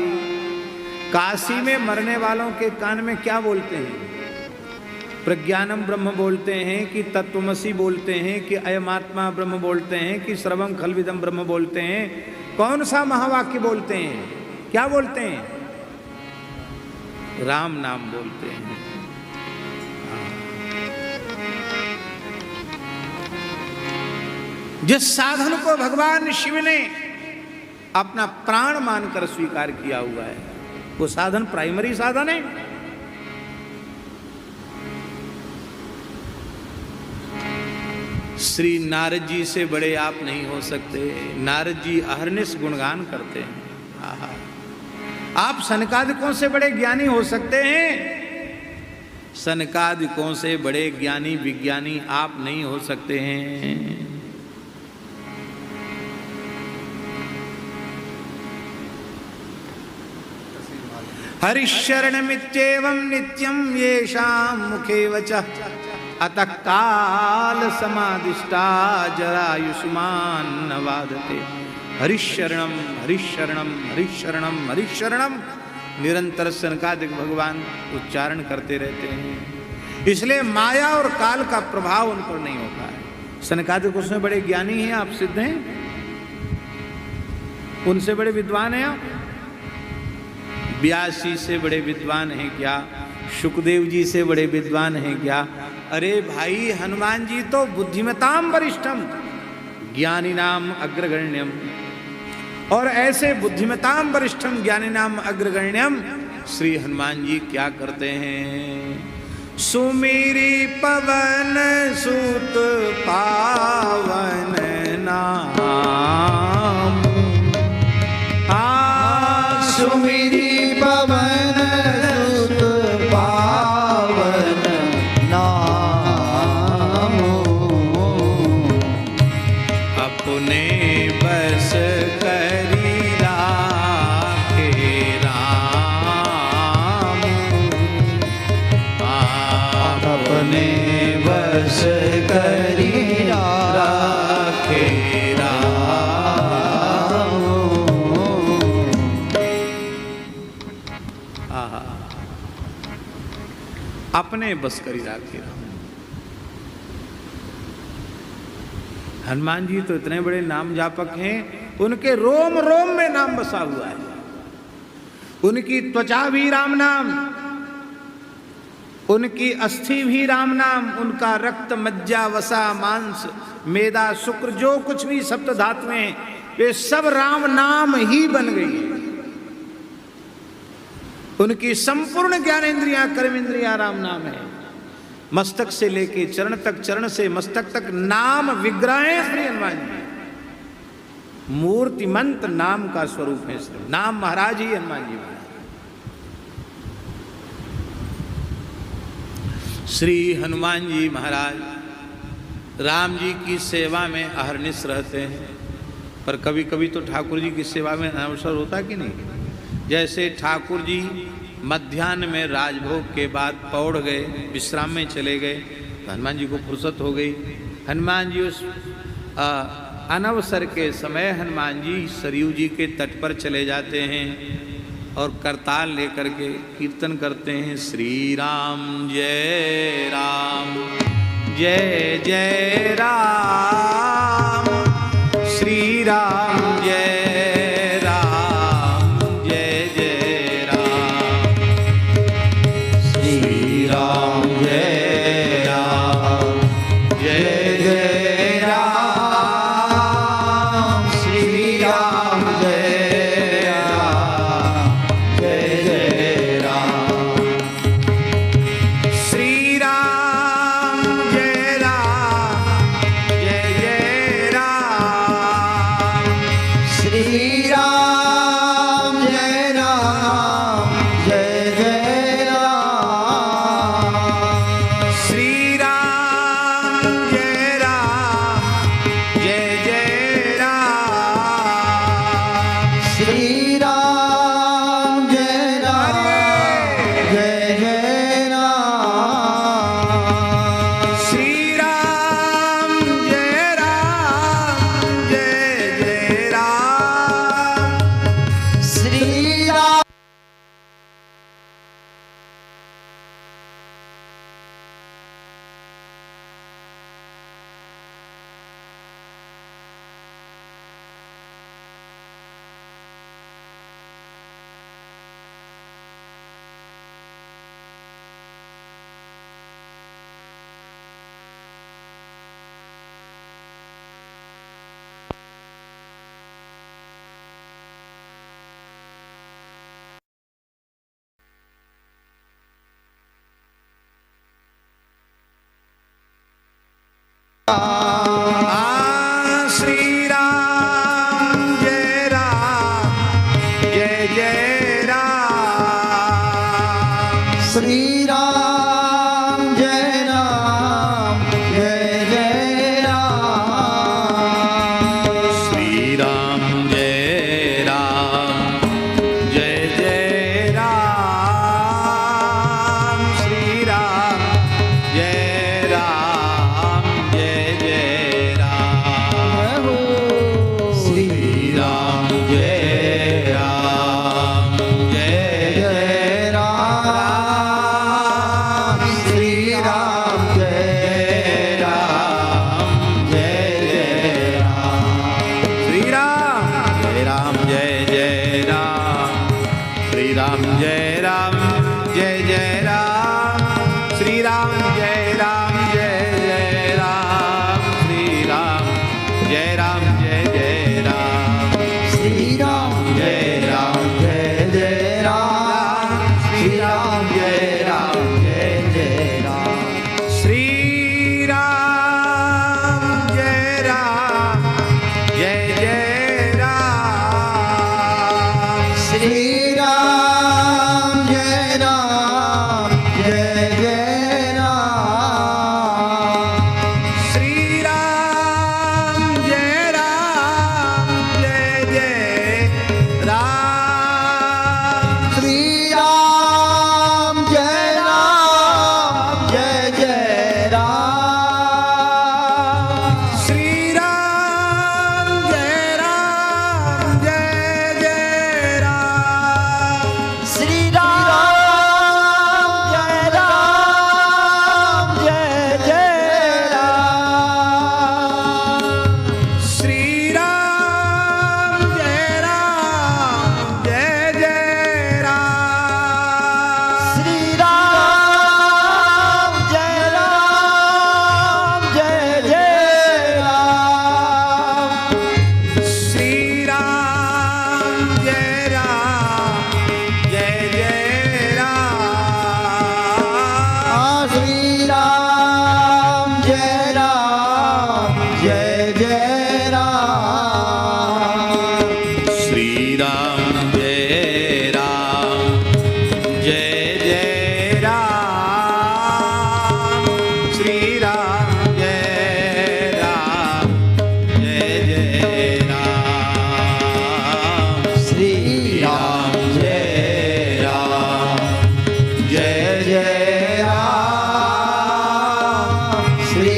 काशी में मरने वालों के कान में क्या बोलते हैं? प्रज्ञानम ब्रह्म बोलते हैं कि तत्वमसी बोलते हैं कि अयमात्मा ब्रह्म बोलते हैं कि सर्वम खलविदम ब्रह्म बोलते हैं। कौन सा महावाक्य बोलते हैं? क्या बोलते हैं? राम नाम बोलते हैं। जिस साधन को भगवान शिव ने अपना प्राण मानकर स्वीकार किया हुआ है, वो साधन प्राइमरी साधन है। श्री नारद जी से बड़े आप नहीं हो सकते। नारद जी अहर्निश गुणगान करते हैं। आहा, आप सनकादिकों से बड़े ज्ञानी हो सकते हैं, सनकादिकों से बड़े ज्ञानी विज्ञानी आप नहीं हो सकते हैं। हरिशरणमित्येवं नित्यं येषां मुखे वचः, अतः काल समादिष्टा जरायुष्मान न वादते। हरिशरणम हरिशरणम हरिशरणम हरिशरणम निरंतर सनकादिक भगवान उच्चारण करते रहते हैं। इसलिए माया और काल का प्रभाव उन पर नहीं होता है। सनकादिक उसमें बड़े ज्ञानी हैं, आप सिद्ध हैं, उनसे बड़े विद्वान हैं आप। व्यास जी से बड़े विद्वान हैं क्या? शुकदेव जी से बड़े विद्वान हैं क्या? अरे भाई, हनुमान जी तो बुद्धिमताम वरिष्ठम ज्ञानी नाम अग्रगण्यम। और ऐसे बुद्धिमताम वरिष्ठम ज्ञानी नाम अग्रगण्यम श्री हनुमान जी क्या करते हैं? सुमेरी पवन सुत पावन नाम, सुमेरी पवन सुत पावन नाम, अपने बस करी राखे राम, अपने बस करी राखे राम। अपने बस करी राखे राम। हनुमान जी तो इतने बड़े नाम जापक हैं, उनके रोम रोम में नाम बसा हुआ है। उनकी त्वचा भी राम नाम, उनकी अस्थि भी राम नाम, उनका रक्त मज्जा वसा मांस मेदा शुक्र जो कुछ भी सप्त धातुएं, वे सब राम नाम ही बन गई है। उनकी संपूर्ण ज्ञानेंद्रियां कर्मेंद्रियां राम नाम है। मस्तक से लेके चरण तक, चरण से मस्तक तक नाम विग्रह है श्री हनुमान जी। मूर्तिमंत नाम का स्वरूप है श्री नाम। महाराज ही हनुमान जी महाराज। श्री हनुमान जी महाराज राम जी की सेवा में अहर्निश रहते हैं, पर कभी कभी तो ठाकुर जी की सेवा में अवसर होता कि नहीं। जैसे ठाकुर जी मध्याह्न में राजभोग के बाद पौड़ गए, विश्राम में चले गए, तो हनुमान जी को फुर्सत हो गई। हनुमान जी उस अनवसर के समय हनुमान जी सरयू जी के तट पर चले जाते हैं और करताल लेकर के कीर्तन करते हैं, श्री राम जय राम जय जय राम, श्री राम जय श्री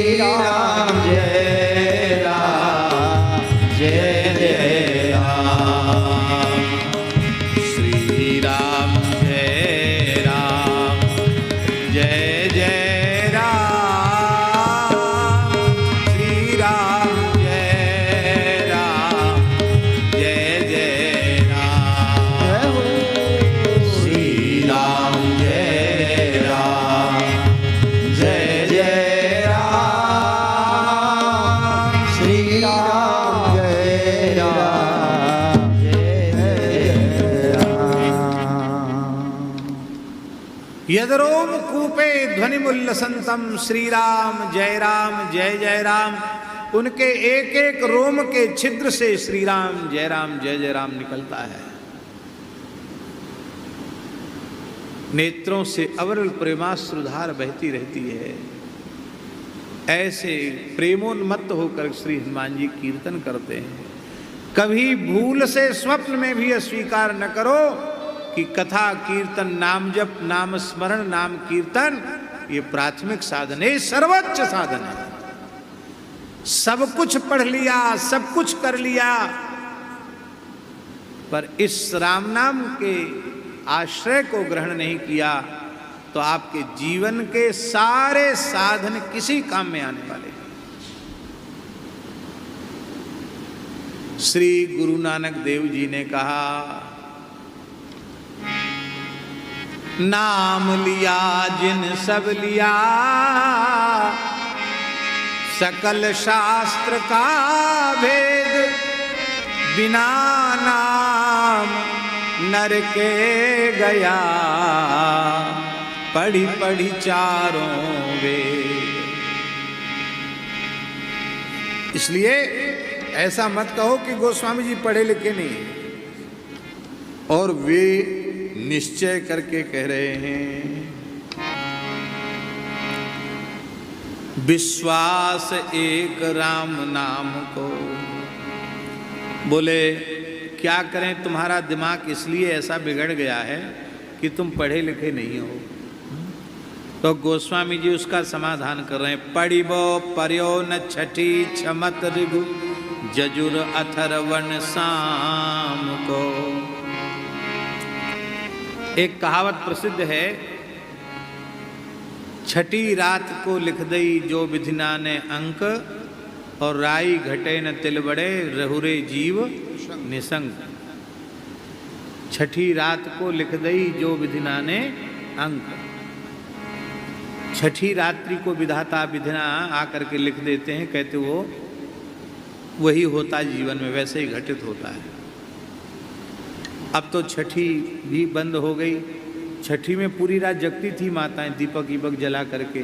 राम जय राम जय जय राम। श्री राम जय राम जय जय राम। श्री राम जय राम जय जय राम। श्री राम जय राम जय जय राम। श्री राम जय राम जय जय राम। यदरोम कूपे ध्वनिमुल्लसंतम श्री राम जय जय राम। उनके एक एक रोम के छिद्र से श्री राम जय राम निकलता है। नेत्रों से अविरल प्रेमाश्रुधार बहती रहती है। ऐसे प्रेमोन्मत्त होकर श्री हनुमान जी कीर्तन करते हैं। कभी भूल से स्वप्न में भी अस्वीकार न करो कि कथा कीर्तन नाम जप नाम स्मरण नाम कीर्तन ये प्राथमिक साधन है, सर्वोच्च साधन है। सब कुछ पढ़ लिया, सब कुछ कर लिया, पर इस राम नाम के आश्रय को ग्रहण नहीं किया तो आपके जीवन के सारे साधन किसी काम में आने वाले नहीं। श्री गुरु नानक देव जी ने कहा, नाम लिया जिन सब लिया, सकल शास्त्र का भेद, बिना नाम नर के गया, पढ़ी पढ़ी चारों वेद। इसलिए ऐसा मत कहो कि गोस्वामी जी पढ़े लिखे नहीं, और वे निश्चय करके कह रहे हैं, विश्वास एक राम नाम को। बोले क्या करें, तुम्हारा दिमाग इसलिए ऐसा बिगड़ गया है कि तुम पढ़े लिखे नहीं हो। तो गोस्वामी जी उसका समाधान कर रहे हैं, पढ़िबो पर्यो न छठी छमत ऋगु, जजुर अथर्वण साम को। एक कहावत प्रसिद्ध है, छठी रात को लिख दई जो विधिना ने अंक, और राई घटे न तिल बड़े, रहुरे जीव निसंग। छठी रात को लिख दई जो विधिना ने अंक। छठी रात्रि को विधाता विधिना आकर के लिख देते हैं, कहते वो वही होता है जीवन में, वैसे ही घटित होता है। अब तो छठी भी बंद हो गई। छठी में पूरी रात जगती थी माताएं, दीपक ईपक जला करके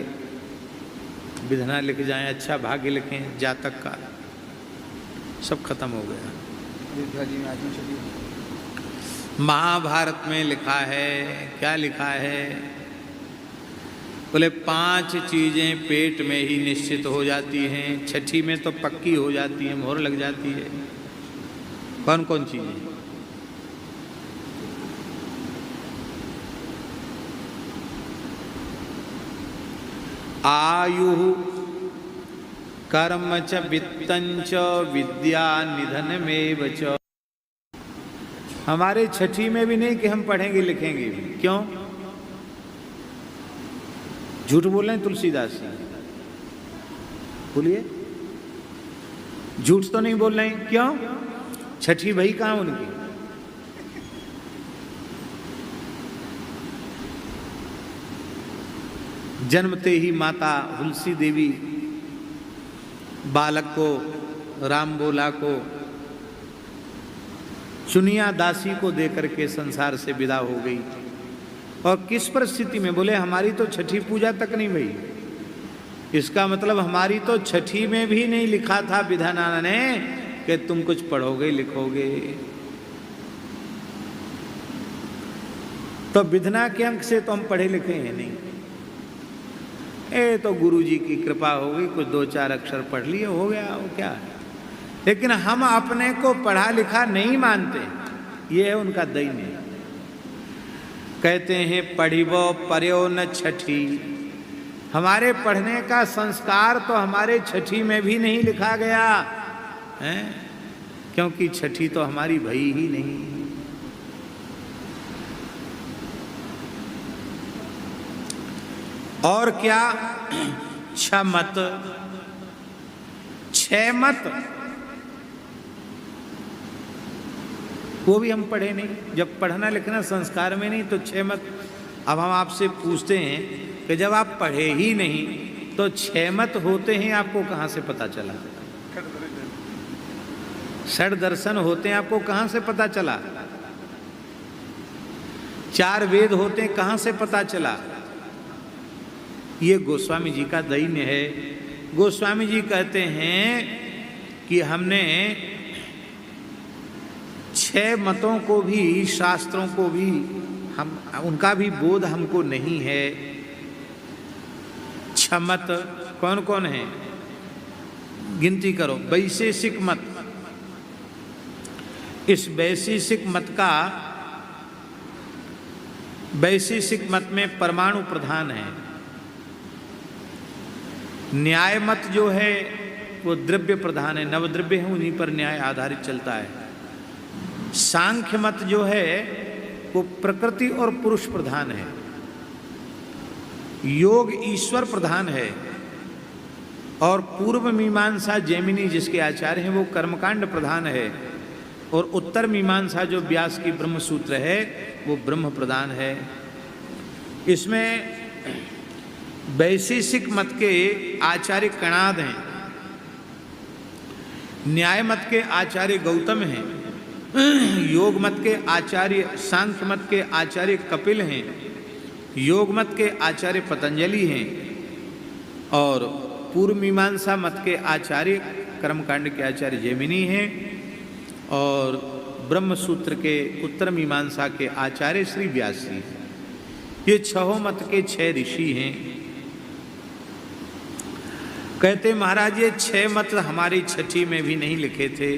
विधना लिख जाएं, अच्छा भाग्य लिखें, जातक का, सब खत्म हो गया। महाभारत में लिखा है, क्या लिखा है, बोले 5 चीजें पेट में ही निश्चित हो जाती हैं, छठी में तो पक्की हो जाती है, मोहर लग जाती है। कौन कौन चीजें? आयु कर्म च वित्तं च विद्या निधनमेव च। हमारे छठी में भी नहीं कि हम पढ़ेंगे लिखेंगे भी। क्यों? झूठ बोल रहे हैं तुलसीदास जी, बोलिए, झूठ तो नहीं बोल रहे हैं। क्यों? छठी भाई कहाँ उनकी? जन्मते ही माता तुलसी देवी बालक को, राम बोला को, चुनिया दासी को देकर के संसार से विदा हो गई। और किस परिस्थिति में? बोले हमारी तो छठी पूजा तक नहीं भई। इसका मतलब हमारी तो छठी में भी नहीं लिखा था विधाना ने कि तुम कुछ पढ़ोगे लिखोगे। तो विधना के अंक से तो हम पढ़े लिखे हैं नहीं। तो गुरु जी की कृपा हो गई, कुछ 2-4 अक्षर पढ़ लिए, हो गया, वो क्या है। लेकिन हम अपने को पढ़ा लिखा नहीं मानते, ये है उनका दैन्य। कहते हैं पढ़िबो पर्यो न छठी, हमारे पढ़ने का संस्कार तो हमारे छठी में भी नहीं लिखा गया है, क्योंकि छठी तो हमारी भई ही नहीं। और क्या, छमत, छह मत, वो भी हम पढ़े नहीं। जब पढ़ना लिखना संस्कार में नहीं तो छह मत। अब हम आपसे पूछते हैं कि जब आप पढ़े ही नहीं तो छह मत होते हैं आपको कहाँ से पता चला? षड दर्शन होते हैं आपको कहाँ से पता चला? चार वेद होते हैं कहाँ से पता चला? ये गोस्वामी जी का दैन्य है। गोस्वामी जी कहते हैं कि हमने छह मतों को भी, शास्त्रों को भी, हम उनका भी बोध हमको नहीं है। छह मत कौन कौन है? गिनती करो। वैशेषिक मत, इस वैशेषिक मत में परमाणु प्रधान है। न्याय मत जो है वो द्रव्य प्रधान है, नवद्रव्य है, उन्हीं पर न्याय आधारित चलता है। सांख्य मत जो है वो प्रकृति और पुरुष प्रधान है। योग ईश्वर प्रधान है। और पूर्व मीमांसा जैमिनी जिसके आचार्य हैं वो कर्मकांड प्रधान है। और उत्तर मीमांसा जो व्यास की ब्रह्म सूत्र है वो ब्रह्म प्रधान है। इसमें वैशेषिक मत के आचार्य कणाद हैं, न्याय मत के आचार्य गौतम हैं, योग मत के आचार्य, सांख्य मत के आचार्य कपिल हैं, योग मत के आचार्य पतंजलि हैं, और पूर्व मीमांसा मत के आचार्य कर्मकांड के आचार्य जैमिनी हैं, और ब्रह्म सूत्र के उत्तर मीमांसा के आचार्य श्री व्यास जी हैं। ये छहों मत के छह ऋषि हैं। कहते महाराज ये छह मत हमारी छठी में भी नहीं लिखे थे।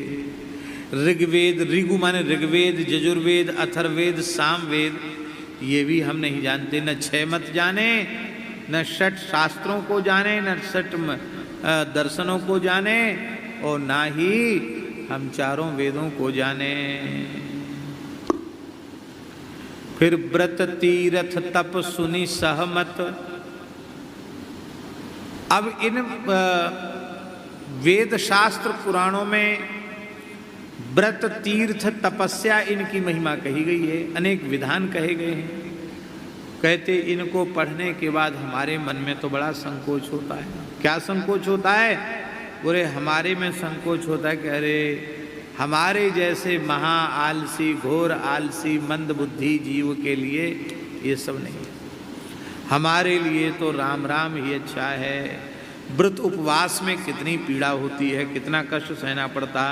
ऋग्वेद, ऋगु माने ऋग्वेद, यजुर्वेद, अथर्ववेद, सामवेद, ये भी हम नहीं जानते। न छह मत जाने, न षट शास्त्रों को जाने, न षट दर्शनों को जाने, और ना ही हम चारों वेदों को जाने। फिर व्रत तीरथ तप सुनि सहमत। अब इन वेद शास्त्र पुराणों में व्रत तीर्थ तपस्या इनकी महिमा कही गई है, अनेक विधान कहे गए हैं। कहते इनको पढ़ने के बाद हमारे मन में तो बड़ा संकोच होता है। क्या संकोच होता है? बोले हमारे में संकोच होता है कि अरे हमारे जैसे महा आलसी, घोर आलसी, मंद बुद्धि जीव के लिए ये सब नहीं है। हमारे लिए तो राम राम ही अच्छा है। व्रत उपवास में कितनी पीड़ा होती है, कितना कष्ट सहना पड़ता।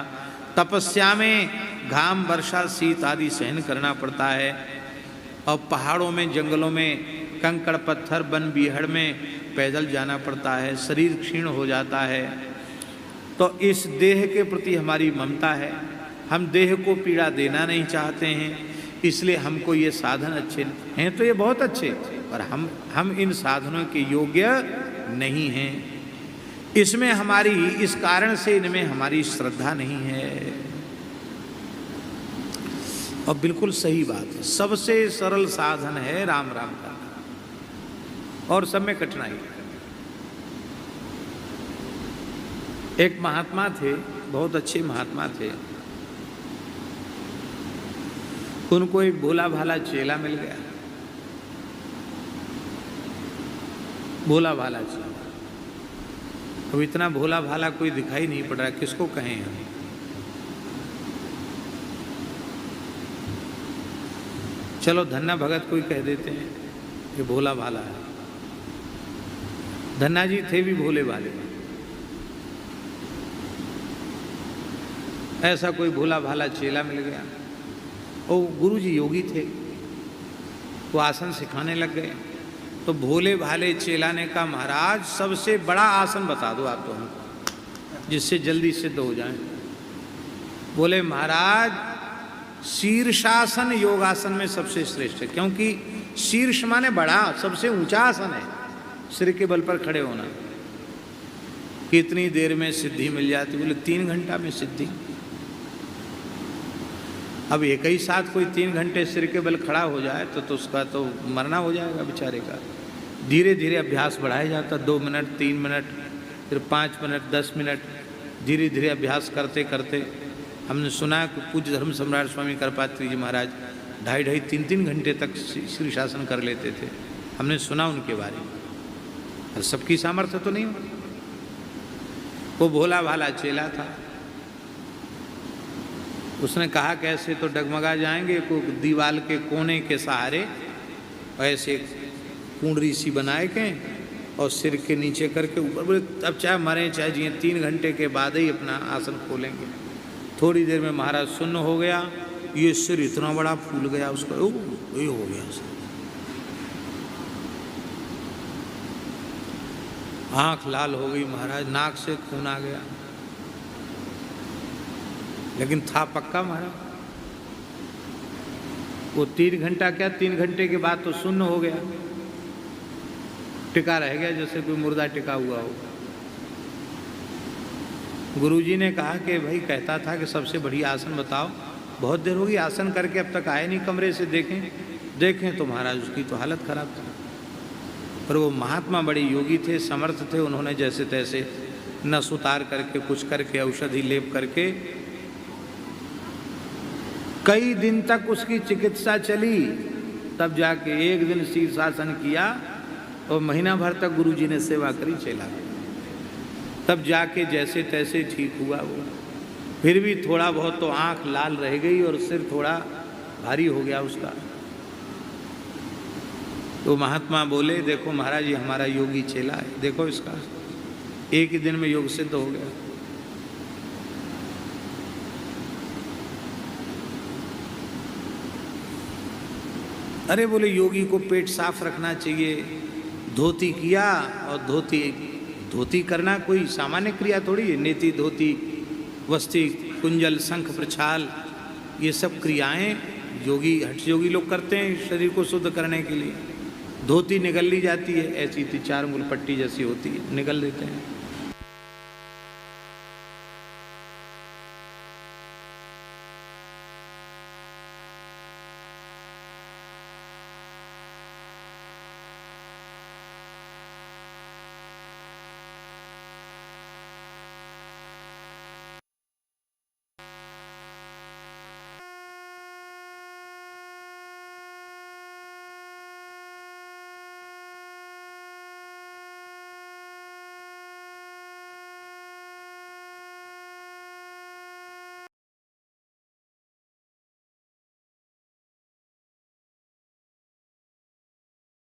तपस्या में घाम, वर्षा, शीत आदि सहन करना पड़ता है। और पहाड़ों में, जंगलों में, कंकड़ पत्थर, वन बीहड़ में पैदल जाना पड़ता है। शरीर क्षीण हो जाता है। तो इस देह के प्रति हमारी ममता है। हम देह को पीड़ा देना नहीं चाहते हैं, इसलिए हमको ये साधन अच्छे हैं। तो ये बहुत अच्छे, पर हम इन साधनों के योग्य नहीं हैं। इसमें हमारी, इस कारण से इनमें हमारी श्रद्धा नहीं है। और बिल्कुल सही बात है, सबसे सरल साधन है राम राम का, और सब में कठिनाई है। एक महात्मा थे, बहुत अच्छे महात्मा थे। उनको एक भोला भाला चेला मिल गया। भोला भाला चेला। अब इतना भोला भाला कोई दिखाई नहीं पड़ रहा, किसको कहें हम? चलो धन्ना भगत कोई कह देते हैं कि भोला भाला है। धन्ना जी थे भी भोले भाले। ऐसा कोई भोला भाला चेला मिल गया। और गुरु जी योगी थे, वो आसन सिखाने लग गए। तो भोले भाले चेला ने कहा महाराज सबसे बड़ा आसन बता दो आप तो हमको, जिससे जल्दी सिद्ध हो जाए। बोले महाराज शीर्षासन योगासन में सबसे श्रेष्ठ है, क्योंकि शीर्ष माने बड़ा, सबसे ऊंचा आसन है। सिर के बल पर खड़े होना। कितनी देर में सिद्धि मिल जाती? बोले 3 घंटा में सिद्धि। अब एक ही साथ कोई 3 घंटे सिर के बल खड़ा हो जाए तो उसका तो मरना हो जाएगा बेचारे का। धीरे धीरे अभ्यास बढ़ाया जाता, 2 मिनट, 3 मिनट, फिर 5 मिनट, 10 मिनट, धीरे धीरे अभ्यास करते करते हमने सुना कि पूज्य धर्म सम्राट स्वामी कृपात्री जी महाराज 2.5, 3 घंटे तक शीर्षासन कर लेते थे। हमने सुना उनके बारे में, और सबकी सामर्थ्य तो नहीं हो। वो भोला भाला चेला था, उसने कहा कैसे तो डगमगा जाएंगे, को दीवाल के कोने के सहारे ऐसे कुंडरी सी बनाए के और सिर के नीचे करके ऊपर। बोले अब चाहे मरें चाहे जिए, 3 घंटे के बाद ही अपना आसन खोलेंगे। थोड़ी देर में महाराज सुन्न हो गया, ये सिर इतना बड़ा फूल गया उसका, ये हो गया सिर। आंख लाल हो गई महाराज, नाक से खून आ गया, लेकिन था पक्का महाराज। वो 3 घंटा क्या, 3 घंटे के बाद तो सुन्न हो गया, टिका रह गया जैसे कोई मुर्दा टिका हुआ हो। गुरुजी ने कहा कि भाई कहता था कि सबसे बढ़िया आसन बताओ, बहुत देर होगी आसन करके अब तक आए नहीं कमरे से, देखें तो महाराज उसकी तो हालत खराब थी। पर वो महात्मा बड़े योगी थे, समर्थ थे, उन्होंने जैसे तैसे नस उतार करके कुछ करके औषधि लेप करके कई दिन तक उसकी चिकित्सा चली। तब जाके एक दिन शीर्षासन किया और महीना भर तक गुरुजी ने सेवा करी चला, तब जाके जैसे तैसे ठीक हुआ वो। फिर भी थोड़ा बहुत तो आंख लाल रह गई और सिर थोड़ा भारी हो गया उसका। तो महात्मा बोले देखो महाराज ये हमारा योगी चेला है, देखो इसका एक ही दिन में योग सिद्ध हो गया। अरे बोले योगी को पेट साफ रखना चाहिए, धोती किया, और धोती करना कोई सामान्य क्रिया थोड़ी है। नेति, धोती, वस्ती, कुंजल, शंख, प्रछाल, ये सब क्रियाएं योगी, हठ योगी लोग करते हैं शरीर को शुद्ध करने के लिए। धोती निगल ली जाती है, ऐसी 4 अंगुल पट्टी जैसी होती है, निगल देते हैं।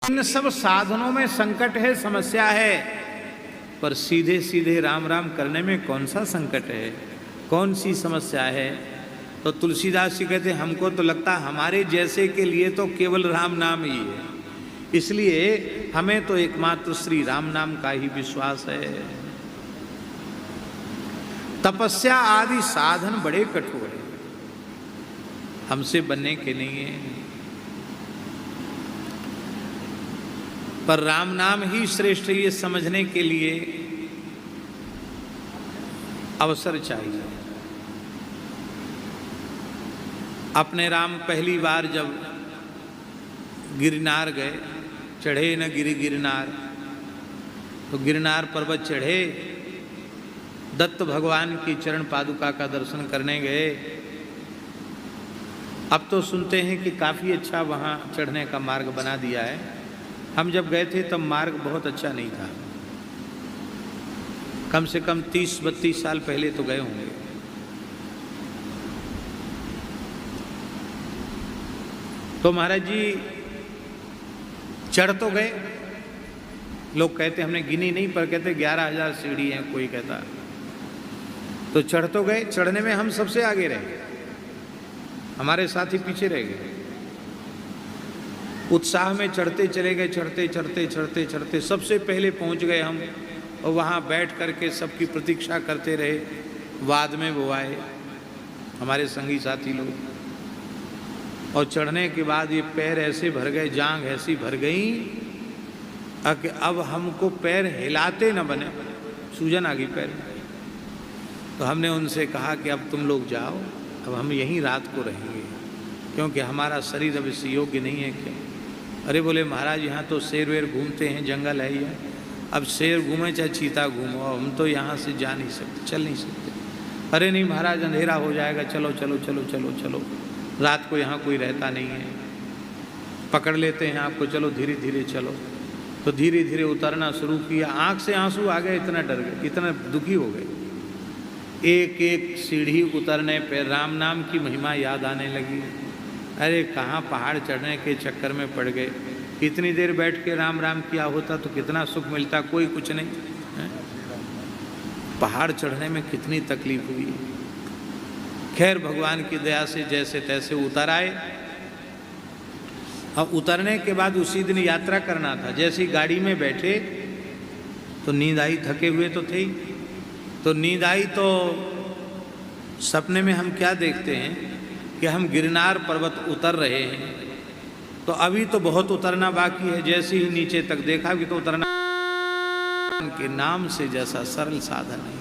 इन सब साधनों में संकट है, समस्या है, पर सीधे सीधे राम राम करने में कौन सा संकट है, कौन सी समस्या है? तो तुलसीदास जी कहते हमको तो लगता हमारे जैसे के लिए तो केवल राम नाम ही है, इसलिए हमें तो एकमात्र श्री राम नाम का ही विश्वास है। तपस्या आदि साधन बड़े कठोर हैं, हमसे बनने के नहीं है, पर राम नाम ही श्रेष्ठ, ये समझने के लिए अवसर चाहिए। अपने राम पहली बार जब गिरनार गए, चढ़े न गिरनार, तो गिरनार पर्वत चढ़े, दत्त भगवान की चरण पादुका का दर्शन करने गए। अब तो सुनते हैं कि काफ़ी अच्छा वहाँ चढ़ने का मार्ग बना दिया है। हम जब गए थे तब मार्ग बहुत अच्छा नहीं था, कम से कम 30-32 साल पहले तो गए होंगे। तो महाराज जी चढ़ तो गए, लोग कहते हमने गिनी नहीं, पर कहते 11,000 सीढ़ी हैं कोई कहता। तो चढ़ तो गए, चढ़ने में हम सबसे आगे रहे, हमारे साथी पीछे रह गए। उत्साह में चढ़ते चले गए, चढ़ते चढ़ते चढ़ते चढ़ते सबसे पहले पहुंच गए हम, और वहाँ बैठ करके सबकी प्रतीक्षा करते रहे। बाद में वो आए हमारे संगी साथी लोग, और चढ़ने के बाद ये पैर ऐसे भर गए, जांघ ऐसी भर गई अब हमको पैर हिलाते न बने, सूजन आ गई पैर में। तो हमने उनसे कहा कि अब तुम लोग जाओ, अब हम यहीं रात को रहेंगे, क्योंकि हमारा शरीर अब इस योग्य नहीं है। क्या? अरे बोले महाराज यहाँ तो शेर वेर घूमते हैं, जंगल है ये, अब शेर घूमे चाहे चीता घूमो, हम तो यहाँ से जा नहीं सकते, चल नहीं सकते। अरे नहीं महाराज अंधेरा हो जाएगा, चलो चलो चलो चलो चलो, रात को यहाँ कोई रहता नहीं है, पकड़ लेते हैं आपको, चलो धीरे धीरे चलो। तो धीरे धीरे उतरना शुरू किया, आँख से आंसू आ गए, इतना डर गए, इतना दुखी हो गए। एक एक सीढ़ी उतरने पे राम नाम की महिमा याद आने लगी। अरे कहाँ पहाड़ चढ़ने के चक्कर में पड़ गए, इतनी देर बैठ के राम राम किया होता तो कितना सुख मिलता, कोई कुछ नहीं है? पहाड़ चढ़ने में कितनी तकलीफ हुई। खैर भगवान की दया से जैसे तैसे उतर आए। अब उतरने के बाद उसी दिन यात्रा करना था। जैसे ही गाड़ी में बैठे तो नींद आई, थके हुए तो थे ही। तो नींद आई तो सपने में हम क्या देखते हैं कि हम गिरनार पर्वत उतर रहे हैं। तो अभी तो बहुत उतरना बाकी है। जैसे ही नीचे तक देखा कि तो उतरना के नाम से जैसा सरल साधन है।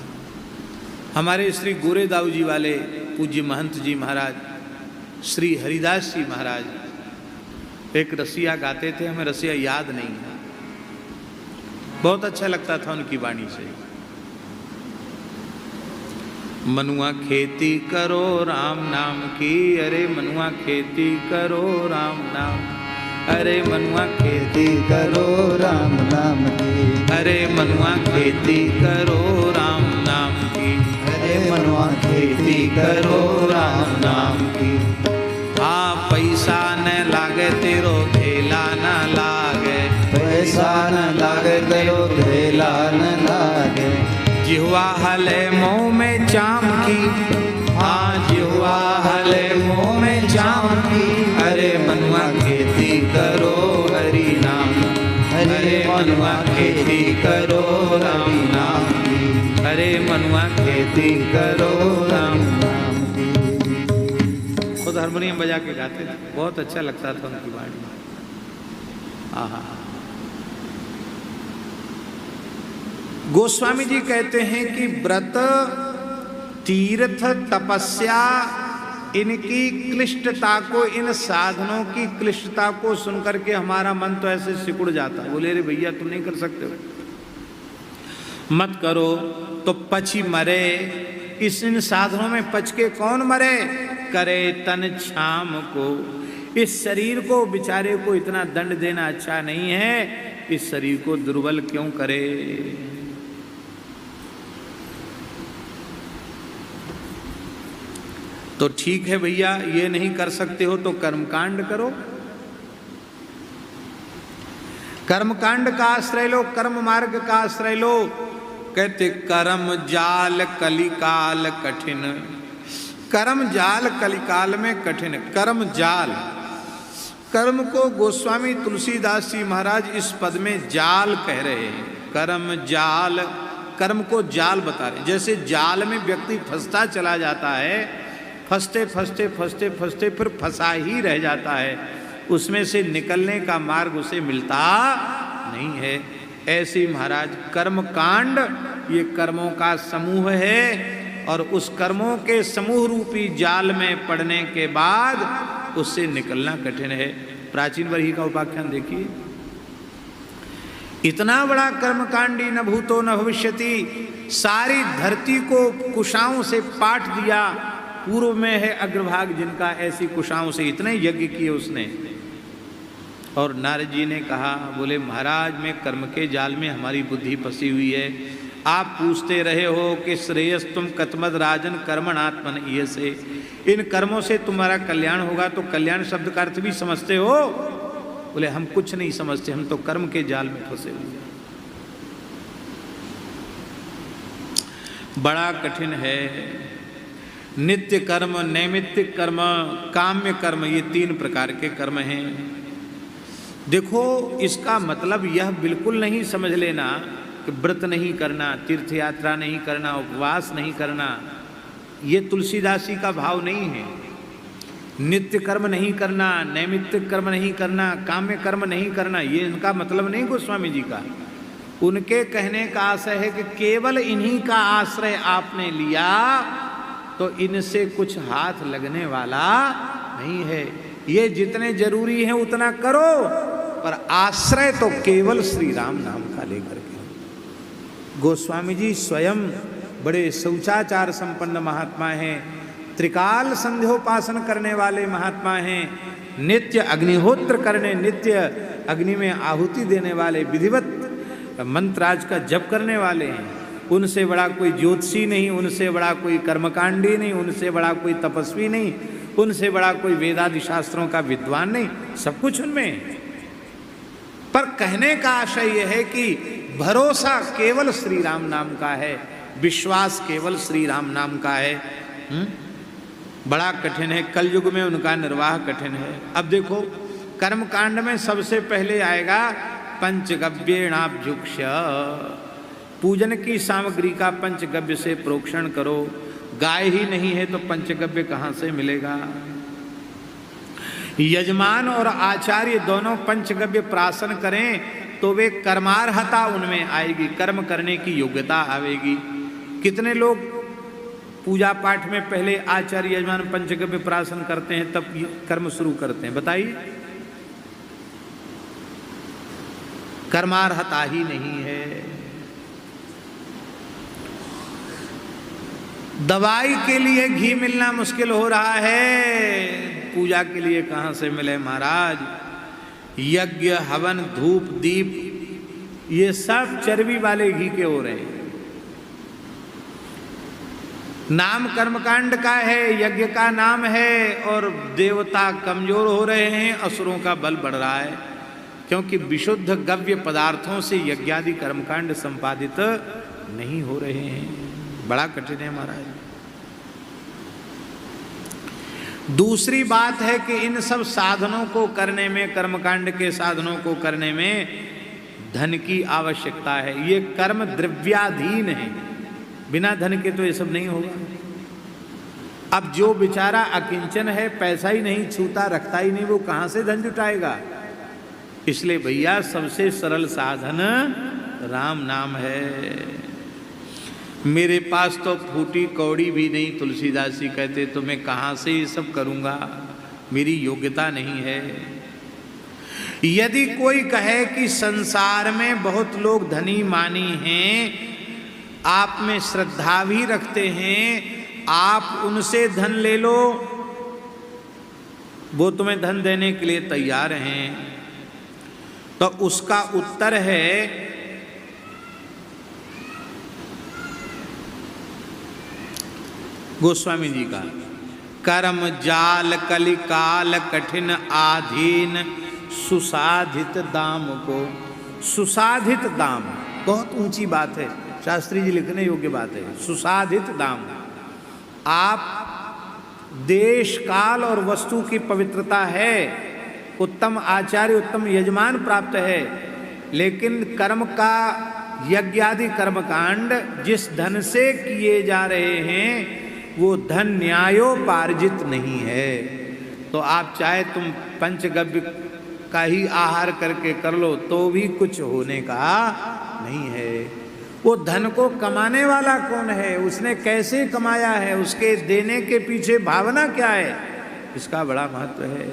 हमारे श्री गोरेदाऊ जी वाले पूज्य महंत जी महाराज श्री हरिदास जी महाराज एक रसिया गाते थे, हमें रसिया याद नहीं है, बहुत अच्छा लगता था उनकी वाणी से। मनुआ खेती करो राम नाम की, अरे मनुआ खेती करो राम नाम, अरे मनुआ खेती करो राम नाम की, अरे मनुआ खेती करो राम नाम की, अरे मनुआ खेती करो राम नाम की। हाँ पैसा न लागे तेरो धेला न लागे, पैसा न लागे तेरो धेला न लागे। जिह्वा हले मुँह में चाम की, हाँ जिह्वा हले मुँह में चाम की, अरे मनुआ खेती करो हरि नाम, अरे मनुआ खेती करो राम नाम की, अरे मनुआ खेती करो राम नाम की। खुद हारमोनियम बजा के गाते थे, बहुत अच्छा लगता था उनकी वाणी। आहा। गोस्वामी जी कहते हैं कि व्रत, तीर्थ, तपस्या, इनकी क्लिष्टता को, इन साधनों की क्लिष्टता को सुनकर के हमारा मन तो ऐसे सिकुड़ जाता। बोले रे भैया तुम नहीं कर सकते हो, मत करो तो पची मरे। इन साधनों में पच के कौन मरे? करे तन छाम को। इस शरीर को बेचारे को इतना दंड देना अच्छा नहीं है, इस शरीर को दुर्बल क्यों करे। तो ठीक है भैया, ये नहीं कर सकते हो तो कर्मकांड करो, कर्मकांड का आश्रय लो, कर्म मार्ग का आश्रय लो। कहते कर्म जाल कलिकाल कठिन, कर्म जाल कलिकाल में कठिन। कर्म जाल, कर्म को गोस्वामी तुलसीदास जी महाराज इस पद में जाल कह रहे हैं। कर्म जाल, कर्म को जाल बता रहे। जैसे जाल में व्यक्ति फंसता चला जाता है, फंसते फंसते फंसते फंसते फिर फंसा ही रह जाता है, उसमें से निकलने का मार्ग उसे मिलता नहीं है। ऐसे महाराज कर्म कांड ये कर्मों का समूह है, और उस कर्मों के समूह रूपी जाल में पड़ने के बाद उससे निकलना कठिन है। प्राचीन वर्ही का उपाख्यान देखिए, इतना बड़ा कर्मकांडी न भूतो न भविष्यति, सारी धरती को कुशाओं से पाट दिया। पूर्व में है अग्रभाग जिनका, ऐसी कुशाओं से इतने यज्ञ किए उसने। और नारद जी ने कहा, बोले महाराज में कर्म के जाल में हमारी बुद्धि फंसी हुई है। आप पूछते रहे हो कि श्रेयस तुम कतमद राजन कर्मणात्मन ये से, इन कर्मों से तुम्हारा कल्याण होगा, तो कल्याण शब्द का अर्थ भी समझते हो? बोले हम कुछ नहीं समझते, हम तो कर्म के जाल में फंसे हुए। बड़ा कठिन है। नित्य कर्म, नैमित्तिक कर्म, काम्य कर्म, ये 3 प्रकार के कर्म हैं। देखो इसका मतलब यह बिल्कुल नहीं समझ लेना कि व्रत नहीं करना, तीर्थ यात्रा नहीं करना, उपवास नहीं करना, ये तुलसीदास जी का भाव नहीं है। नित्य कर्म नहीं करना, नैमित्तिक कर्म नहीं करना, काम्य कर्म नहीं करना, ये इनका मतलब नहीं गोस्वामी जी का। उनके कहने का आशय है कि केवल इन्हीं का आश्रय आपने लिया तो इनसे कुछ हाथ लगने वाला नहीं है। ये जितने जरूरी हैं उतना करो, पर आश्रय तो केवल श्री राम नाम का लेकर के। गोस्वामी जी स्वयं बड़े शौचाचार संपन्न महात्मा हैं, त्रिकाल संध्योपासन करने वाले महात्मा हैं, नित्य अग्निहोत्र करने, नित्य अग्नि में आहुति देने वाले, विधिवत मंत्राज का जप करने वाले हैं। उनसे बड़ा कोई ज्योतिषी नहीं, उनसे बड़ा कोई कर्मकांडी नहीं, उनसे बड़ा कोई तपस्वी नहीं, उनसे बड़ा कोई वेदादि शास्त्रों का विद्वान नहीं, सब कुछ उनमें है। पर कहने का आशय यह है कि भरोसा केवल श्री राम नाम का है, विश्वास केवल श्री राम नाम का है। बड़ा कठिन है, कलयुग में उनका निर्वाह कठिन है। अब देखो कर्मकांड में सबसे पहले आएगा पंचगव्येणाभ्युक्ष, पूजन की सामग्री का पंचगव्य से प्रोक्षण करो। गाय ही नहीं है तो पंचगव्य कहाँ से मिलेगा। यजमान और आचार्य दोनों पंचगव्य प्राशन करें तो वे कर्मार्हता उनमें आएगी, कर्म करने की योग्यता आएगी। कितने लोग पूजा पाठ में पहले आचार्य यजमान पंचगव्य प्राशन करते हैं तब कर्म शुरू करते हैं, बताइए। कर्मार्हता ही नहीं है। दवाई के लिए घी मिलना मुश्किल हो रहा है, पूजा के लिए कहां से मिले महाराज। यज्ञ हवन धूप दीप ये सब चर्बी वाले घी के हो रहे हैं। नाम कर्मकांड का है, यज्ञ का नाम है, और देवता कमजोर हो रहे हैं, असुरों का बल बढ़ रहा है, क्योंकि विशुद्ध गव्य पदार्थों से यज्ञादि कर्मकांड संपादित नहीं हो रहे हैं। बड़ा कठिन है महाराज। दूसरी बात है कि इन सब साधनों को करने में, कर्मकांड के साधनों को करने में धन की आवश्यकता है। ये कर्म द्रव्याधीन है, बिना धन के तो ये सब नहीं होगा। अब जो बेचारा अकिंचन है, पैसा ही नहीं छूता, रखता ही नहीं, वो कहां से धन जुटाएगा। इसलिए भैया सबसे सरल साधन राम नाम है। मेरे पास तो फूटी कौड़ी भी नहीं, तुलसीदास जी कहते, तो मैं कहाँ से ये सब करूँगा, मेरी योग्यता नहीं है। यदि कोई कहे कि संसार में बहुत लोग धनी मानी हैं, आप में श्रद्धा भी रखते हैं, आप उनसे धन ले लो, वो तुम्हें धन देने के लिए तैयार हैं, तो उसका उत्तर है गोस्वामी जी का, कर्म जाल कलिकाल कठिन आधीन सुसाधित दाम को। सुसाधित दाम बहुत ऊंची बात है, शास्त्री जी लिखने योग्य बात है। सुसाधित दाम, आप देश काल और वस्तु की पवित्रता है, उत्तम आचार्य उत्तम यजमान प्राप्त है, लेकिन कर्म का यज्ञादि कर्मकांड जिस धन से किए जा रहे हैं वो धन न्यायोपार्जित नहीं है। तो आप चाहे तुम पंचगव्य का ही आहार करके कर लो तो भी कुछ होने का नहीं है। वो धन को कमाने वाला कौन है, उसने कैसे कमाया है, उसके देने के पीछे भावना क्या है, इसका बड़ा महत्व है।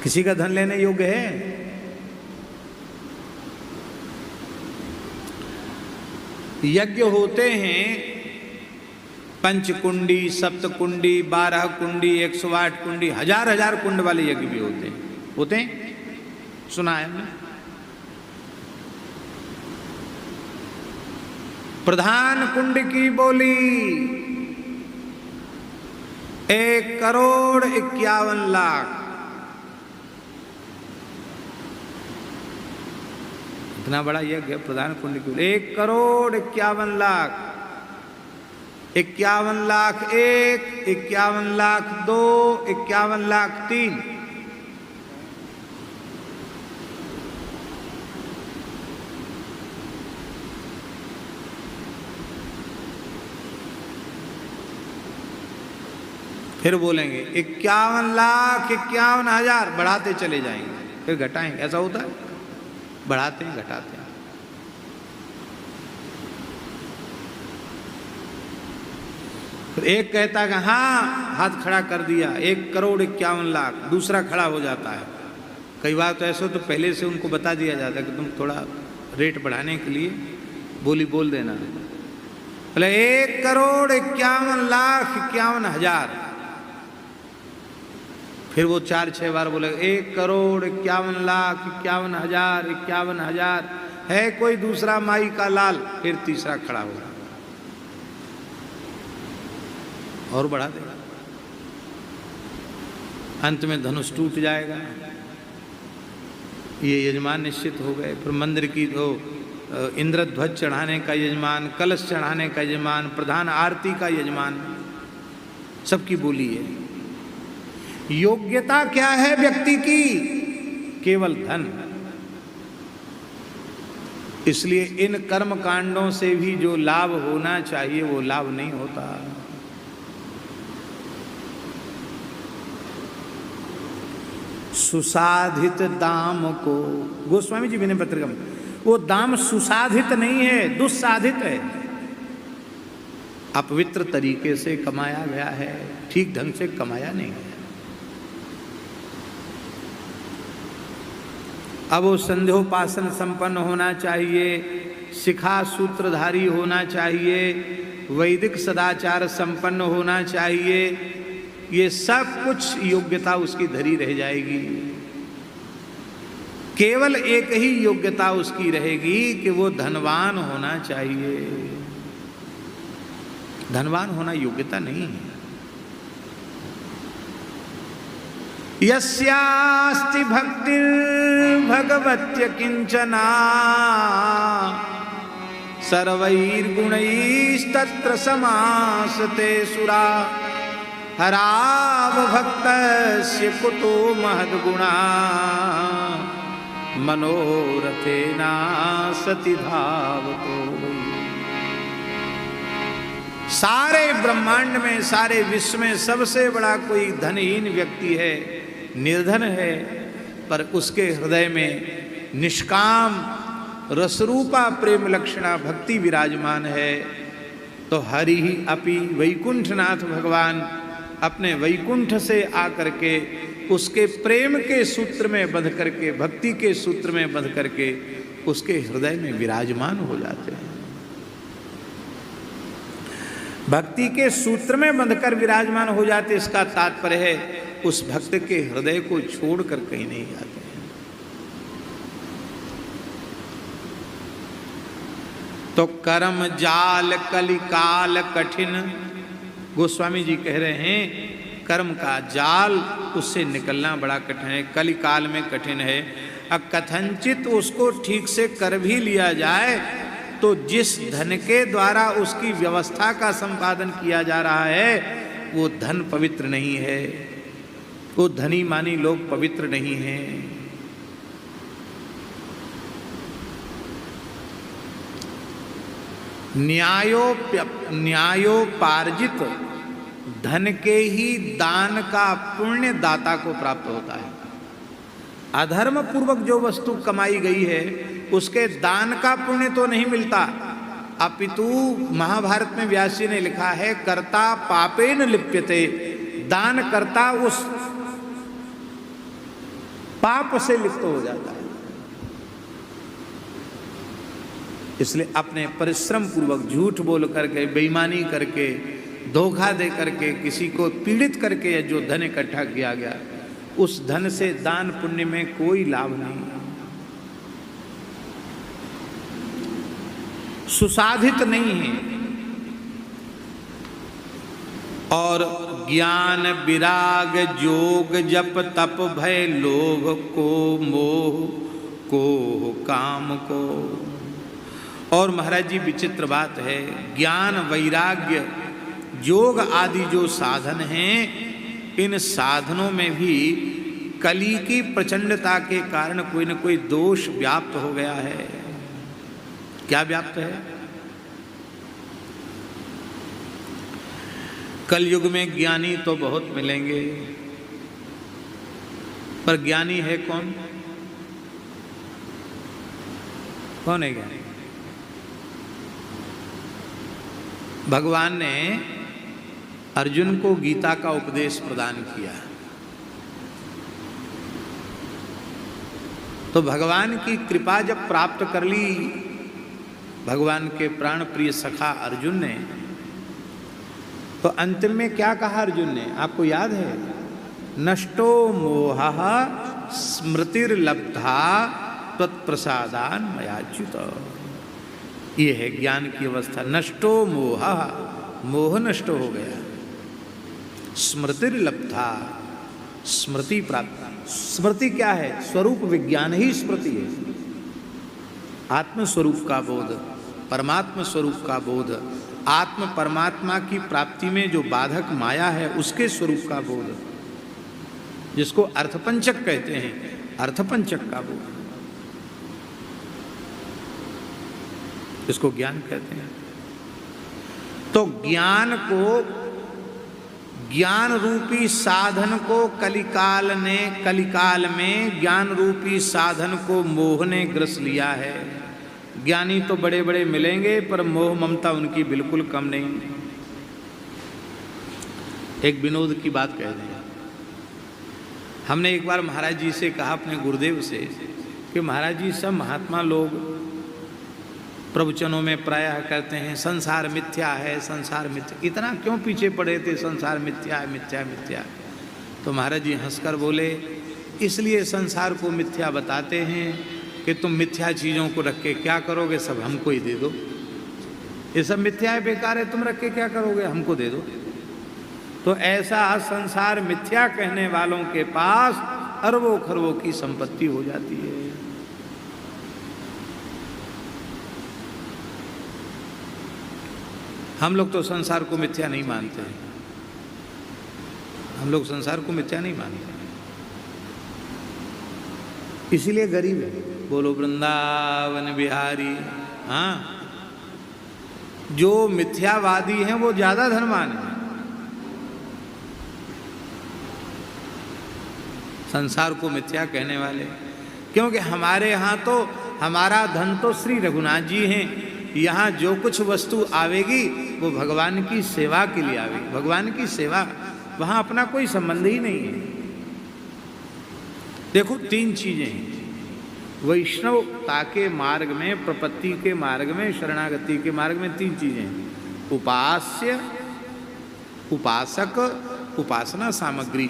किसी का धन लेने योग्य है? यज्ञ होते हैं पंचकुंडी, सप्तकुंडी, 12 कुंडी, 108 कुंडी, हजार हजार कुंड वाले यज्ञ भी होते हैं, सुना है हमने। प्रधान कुंड की बोली 1,51,00,000, इतना बड़ा यज्ञ है प्रधान कुंड की। 1,51,00,000, 51,00,001, 51,00,002, 51,00,003। फिर बोलेंगे 51,51,000, बढ़ाते चले जाएंगे, फिर घटाएंगे। ऐसा होता है, बढ़ाते हैं घटाते हैं। फिर एक कहता है कि हाँ, हाथ खड़ा कर दिया, 1,51,00,000, दूसरा खड़ा हो जाता है। कई बार तो ऐसा तो पहले से उनको बता दिया जाता है कि तुम थोड़ा रेट बढ़ाने के लिए बोली बोल देना, बोले 1,51,51,000। फिर वो 4-6 बार बोले 1,51,51,000, 51,000, है कोई दूसरा माई का लाल, फिर तीसरा खड़ा होगा और बढ़ा देगा। अंत में धनुष टूट जाएगा। ये यजमान निश्चित हो गए। फिर मंदिर की इंद्रध्वज चढ़ाने का यजमान, कलश चढ़ाने का यजमान, प्रधान आरती का यजमान, सबकी बोली है। योग्यता क्या है व्यक्ति की? केवल धन। इसलिए इन कर्म कांडों से भी जो लाभ होना चाहिए वो लाभ नहीं होता। सुसाधित दाम को, गोस्वामी जी विनय पत्रिका में, वो दाम सुसाधित नहीं है, दुस्साधित है। अपवित्र तरीके से कमाया गया है, ठीक ढंग से कमाया नहीं है। अब वो संध्योपासन संपन्न होना चाहिए, शिखा सूत्रधारी होना चाहिए, वैदिक सदाचार संपन्न होना चाहिए, ये सब कुछ योग्यता उसकी धरी रह जाएगी। केवल एक ही योग्यता उसकी रहेगी कि वो धनवान होना चाहिए। धनवान होना योग्यता नहीं है। यस्यास्ति भक्तिर् भगवत्य किंचना सर्वैर्गुणैस्तत्र समासते सुरा हराव भक्तस्य कुतो महद्गुणा मनोरथेना सति धावतो। सारे ब्रह्मांड में, सारे विश्व में सबसे बड़ा कोई धनहीन व्यक्ति है, निर्धन है, पर उसके हृदय में निष्काम रसरूपा प्रेम लक्षणा भक्ति विराजमान है। तो हरि ही अपि वैकुंठनाथ भगवान अपने वैकुंठ से आकर के उसके प्रेम के सूत्र में बंध करके, भक्ति के सूत्र में बंध करके उसके हृदय में विराजमान हो जाते हैं। भक्ति के सूत्र में बंधकर विराजमान हो जाते, इसका तात्पर्य है उस भक्त के हृदय को छोड़कर कहीं नहीं जाते हैं। तो कर्म जाल कलिकाल कठिन, गोस्वामी जी कह रहे हैं कर्म का जाल, उससे निकलना बड़ा कठिन है, कलिकाल में कठिन है। अब कथनचित उसको ठीक से कर भी लिया जाए तो जिस धन के द्वारा उसकी व्यवस्था का संपादन किया जा रहा है वो धन पवित्र नहीं है, वो धनी मानी लोग पवित्र नहीं हैं। न्यायोपार्जित धन के ही दान का पुण्य दाता को प्राप्त होता है। अधर्म पूर्वक जो वस्तु कमाई गई है उसके दान का पुण्य तो नहीं मिलता, अपितु महाभारत में व्यास जी ने लिखा है कर्ता पापेन लिप्यते, दान करता उस पाप से लिप्त हो जाता है। इसलिए अपने परिश्रम पूर्वक झूठ बोल करके, बेईमानी करके, धोखा दे करके, किसी को पीड़ित करके जो धन इकट्ठा किया गया उस धन से दान पुण्य में कोई लाभ नहीं, सुसाधित नहीं है। और ज्ञान विराग जोग जप तप भय लोभ को मोह को काम को। और महाराज जी विचित्र बात है, ज्ञान वैराग्य योग आदि जो साधन हैं, इन साधनों में भी कली की प्रचंडता के कारण कोई न कोई दोष व्याप्त हो गया है। क्या व्याप्त है? कलयुग में ज्ञानी तो बहुत मिलेंगे, पर ज्ञानी है कौन? कौन है ज्ञानी? भगवान ने अर्जुन को गीता का उपदेश प्रदान किया, तो भगवान की कृपा जब प्राप्त कर ली भगवान के प्राण प्रिय सखा अर्जुन ने, तो अंतिम में क्या कहा अर्जुन ने? आपको याद है? नष्टो मोहः स्मृतिर्लब्धा त्वत्प्रसादान मयाच्युत। ये है ज्ञान की अवस्था। नष्टो मोहः, मोह नष्ट हो गया। स्मृतिर्लब्धा, स्मृति प्राप्त। स्मृति क्या है? स्वरूप विज्ञान ही स्मृति है। आत्म स्वरूप का बोध, परमात्मा स्वरूप का बोध, आत्म परमात्मा की प्राप्ति में जो बाधक माया है उसके स्वरूप का बोध, जिसको अर्थपंचक कहते हैं, अर्थपंचक का बोध, इसको ज्ञान कहते हैं। तो ज्ञान को, ज्ञान रूपी साधन को कलिकाल में ज्ञान रूपी साधन को मोह ने ग्रस लिया है। ज्ञानी तो बड़े बड़े मिलेंगे, पर मोह ममता उनकी बिल्कुल कम नहीं। एक विनोद की बात कह दें। हमने एक बार महाराज जी से कहा, अपने गुरुदेव से, कि महाराज जी सब महात्मा लोग प्रवचनों में प्रायः कहते हैं संसार मिथ्या है, संसार मिथ्या, इतना क्यों पीछे पड़े थे, संसार मिथ्या है, मिथ्या मिथ्या। तो महाराज जी हंसकर बोले, इसलिए संसार को मिथ्या बताते हैं कि तुम मिथ्या चीज़ों को रख के क्या करोगे, सब हमको ही दे दो। ये सब मिथ्या है, बेकार है, तुम रख के क्या करोगे, हमको दे दो। तो ऐसा संसार मिथ्या कहने वालों के पास अरबों खरबों की संपत्ति हो जाती है। हम लोग तो संसार को मिथ्या नहीं मानते हैं। हम लोग संसार को मिथ्या नहीं मानते, इसीलिए गरीब है। बोलो वृंदावन बिहारी। हाँ, जो मिथ्यावादी हैं वो ज्यादा धनवान है। संसार को मिथ्या कहने वाले, क्योंकि हमारे यहाँ तो हमारा धन तो श्री रघुनाथ जी हैं। यहाँ जो कुछ वस्तु आवेगी वो भगवान की सेवा के लिए आवेगी। भगवान की सेवा, वहाँ अपना कोई संबंध ही नहीं है। देखो, तीन चीजें हैं वैष्णवता के मार्ग में, प्रपत्ति के मार्ग में, शरणागति के मार्ग में। तीन चीजें हैं: उपास्य, उपासक, उपासना सामग्री।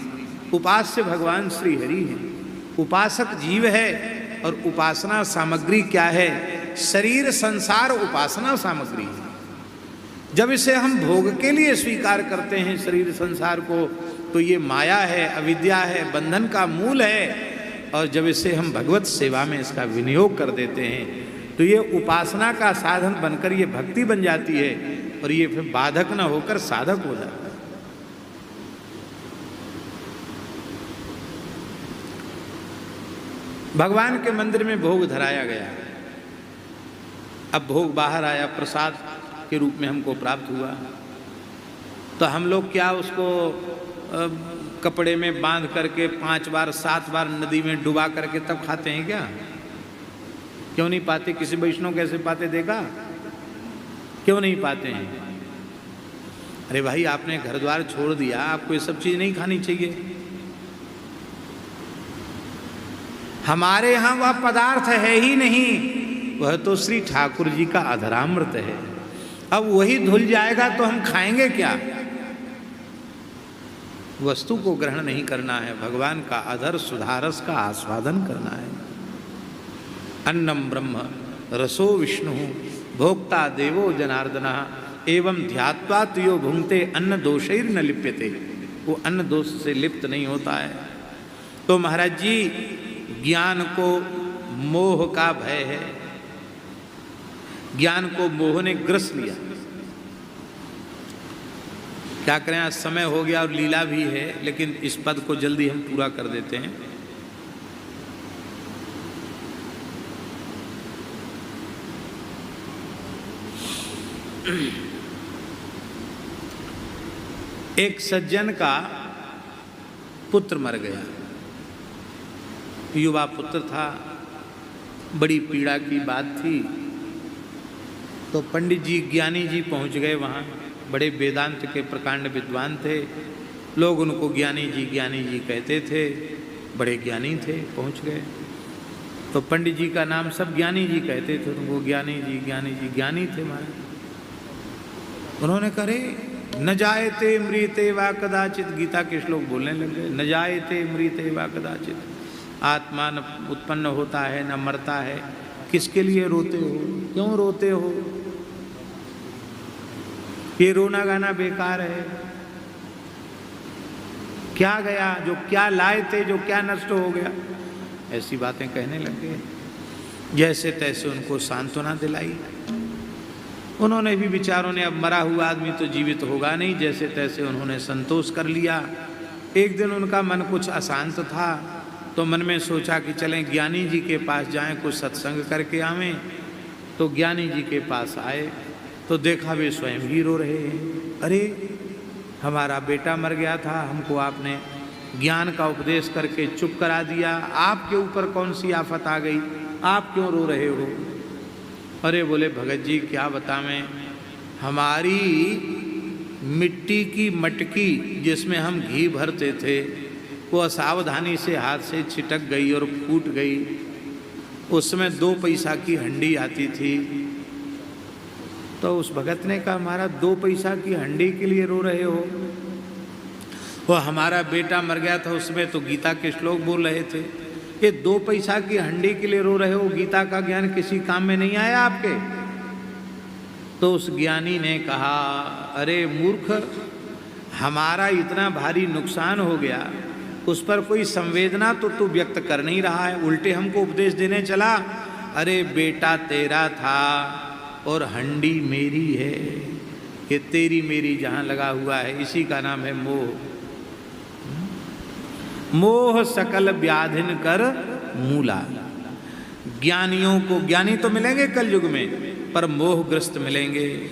उपास्य भगवान श्री हरि हैं, उपासक जीव है, और उपासना सामग्री क्या है? शरीर संसार उपासना सामग्री है। जब इसे हम भोग के लिए स्वीकार करते हैं शरीर संसार को, तो ये माया है, अविद्या है, बंधन का मूल है। और जब इसे हम भगवत सेवा में इसका विनियोग कर देते हैं, तो ये उपासना का साधन बनकर ये भक्ति बन जाती है, और ये फिर बाधक न होकर साधक हो जाता है। भगवान के मंदिर में भोग धराया गया, अब भोग बाहर आया, प्रसाद के रूप में हमको प्राप्त हुआ, तो हम लोग क्या उसको कपड़े में बांध करके 5 बार 7 बार नदी में डुबा करके तब खाते हैं क्या? क्यों नहीं पाते? किसी वैष्णव कैसे पाते देखा? क्यों नहीं पाते हैं? अरे भाई, आपने घर द्वार छोड़ दिया, आपको ये सब चीज नहीं खानी चाहिए। हमारे यहाँ वह पदार्थ है ही नहीं, वह तो श्री ठाकुर जी का अधरामृत है। अब वही धुल जाएगा तो हम खाएंगे क्या? वस्तु को ग्रहण नहीं करना है, भगवान का अधर सुधारस का आस्वादन करना है। अन्नम ब्रह्म रसो विष्णु भोक्ता देवो जनार्दनः एवं ध्यात्वा तुयो भुंक्ते अन्न दोषैर न लिप्यते। वो अन्न दोष से लिप्त नहीं होता है। तो महाराज जी, ज्ञान को मोह का भय है, ज्ञान को मोह ने ग्रस लिया। क्या करें, आज समय हो गया और लीला भी है, लेकिन इस पद को जल्दी हम पूरा कर देते हैं। एक सज्जन का पुत्र मर गया, युवा पुत्र था, बड़ी पीड़ा की बात थी। तो पंडित जी, ज्ञानी जी पहुंच गए वहाँ। बड़े वेदांत के प्रकांड विद्वान थे, लोग उनको ज्ञानी जी कहते थे, बड़े ज्ञानी थे। पहुंच गए तो पंडित जी का नाम सब ज्ञानी जी कहते थे, उनको ज्ञानी जी ज्ञानी थे महाराज। उन्होंने करे न जायते मृते वा कदाचित, गीता के श्लोक बोलने लगे, न जायते मृते वा कदाचित, आत्मा न उत्पन्न होता है न मरता है, किसके लिए रोते हो, क्यों रोते हो, ये रोना गाना बेकार है। क्या गया, जो क्या लाए थे, जो क्या नष्ट हो गया, ऐसी बातें कहने लगे। जैसे तैसे उनको सांत्वना दिलाई। उन्होंने भी, विचारों ने, अब मरा हुआ आदमी तो जीवित होगा नहीं, जैसे तैसे उन्होंने संतोष कर लिया। एक दिन उनका मन कुछ अशांत था, तो मन में सोचा कि चलें ज्ञानी जी के पास जाएं, कुछ सत्संग करके आवें। तो ज्ञानी जी के पास आए तो देखा वे स्वयं ही रो रहे हैं। अरे हमारा बेटा मर गया था, हमको आपने ज्ञान का उपदेश करके चुप करा दिया, आपके ऊपर कौन सी आफत आ गई, आप क्यों रो रहे हो। अरे बोले भगत जी क्या बतावें, हमारी मिट्टी की मटकी जिसमें हम घी भरते थे वो असावधानी से हाथ से छिटक गई और फूट गई। उसमें 2 पैसा की हंडी आती थी। तो उस भगत ने कहा, हमारा 2 पैसा की हंडी के लिए रो रहे हो, वो हमारा बेटा मर गया था, उसमें तो गीता के श्लोक बोल रहे थे, ये 2 पैसा की हंडी के लिए रो रहे हो, गीता का ज्ञान किसी काम में नहीं आया आपके। तो उस ज्ञानी ने कहा, अरे मूर्ख, हमारा इतना भारी नुकसान हो गया, उस पर कोई संवेदना तो तू व्यक्त कर नहीं रहा है, उल्टे हमको उपदेश देने चला। अरे बेटा तेरा था और हंडी मेरी है, ये तेरी मेरी जहाँ लगा हुआ है, इसी का नाम है मोह। मोह सकल व्याधिन कर मूला। ज्ञानियों को, ज्ञानी तो मिलेंगे कलयुग में, पर मोहग्रस्त मिलेंगे।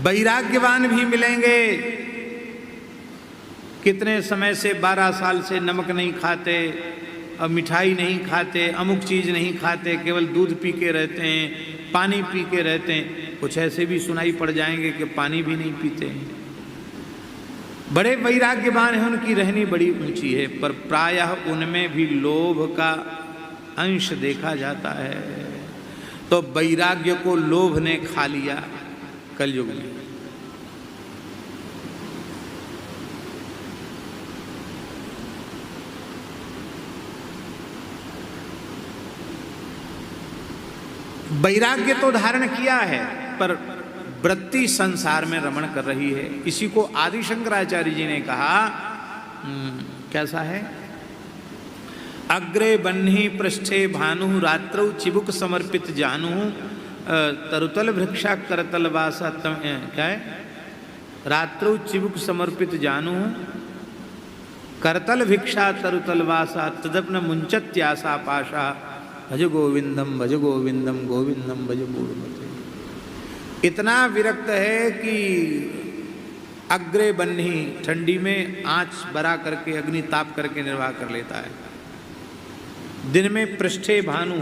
वैराग्यवान भी मिलेंगे। कितने समय से 12 साल से नमक नहीं खाते, अब मिठाई नहीं खाते, अमुक चीज़ नहीं खाते, केवल दूध पी के रहते हैं, पानी पी के रहते हैं। कुछ ऐसे भी सुनाई पड़ जाएंगे कि पानी भी नहीं पीते हैं। बड़े वैराग्यवान हैं, उनकी रहनी बड़ी ऊंची है, पर प्रायः उनमें भी लोभ का अंश देखा जाता है। तो वैराग्य को लोभ ने खा लिया कलयुग में। वैराग्य तो धारण किया है, पर वृत्ति संसार में रमण कर रही है। इसी को आदि शंकराचार्य जी ने कहा, कैसा है, अग्रे बन्ही पृष्ठे भानु, रात्रौ चिबुक समर्पित जानू, तरुतल वृक्षा करतल वासा। क्या है, रात्रौ चिबुक समर्पित जानू, करतल भिक्षा तरुतल वासा, तदपन मुंचत्यासा पाशा, भज गोविंदम भज गोविंदम गोविंदम भज मूढ़मते। इतना विरक्त है कि अग्रे बन्ही, ठंडी में आंच बरा करके, अग्नि ताप करके निर्वाह कर लेता है। दिन में पृष्ठे भानु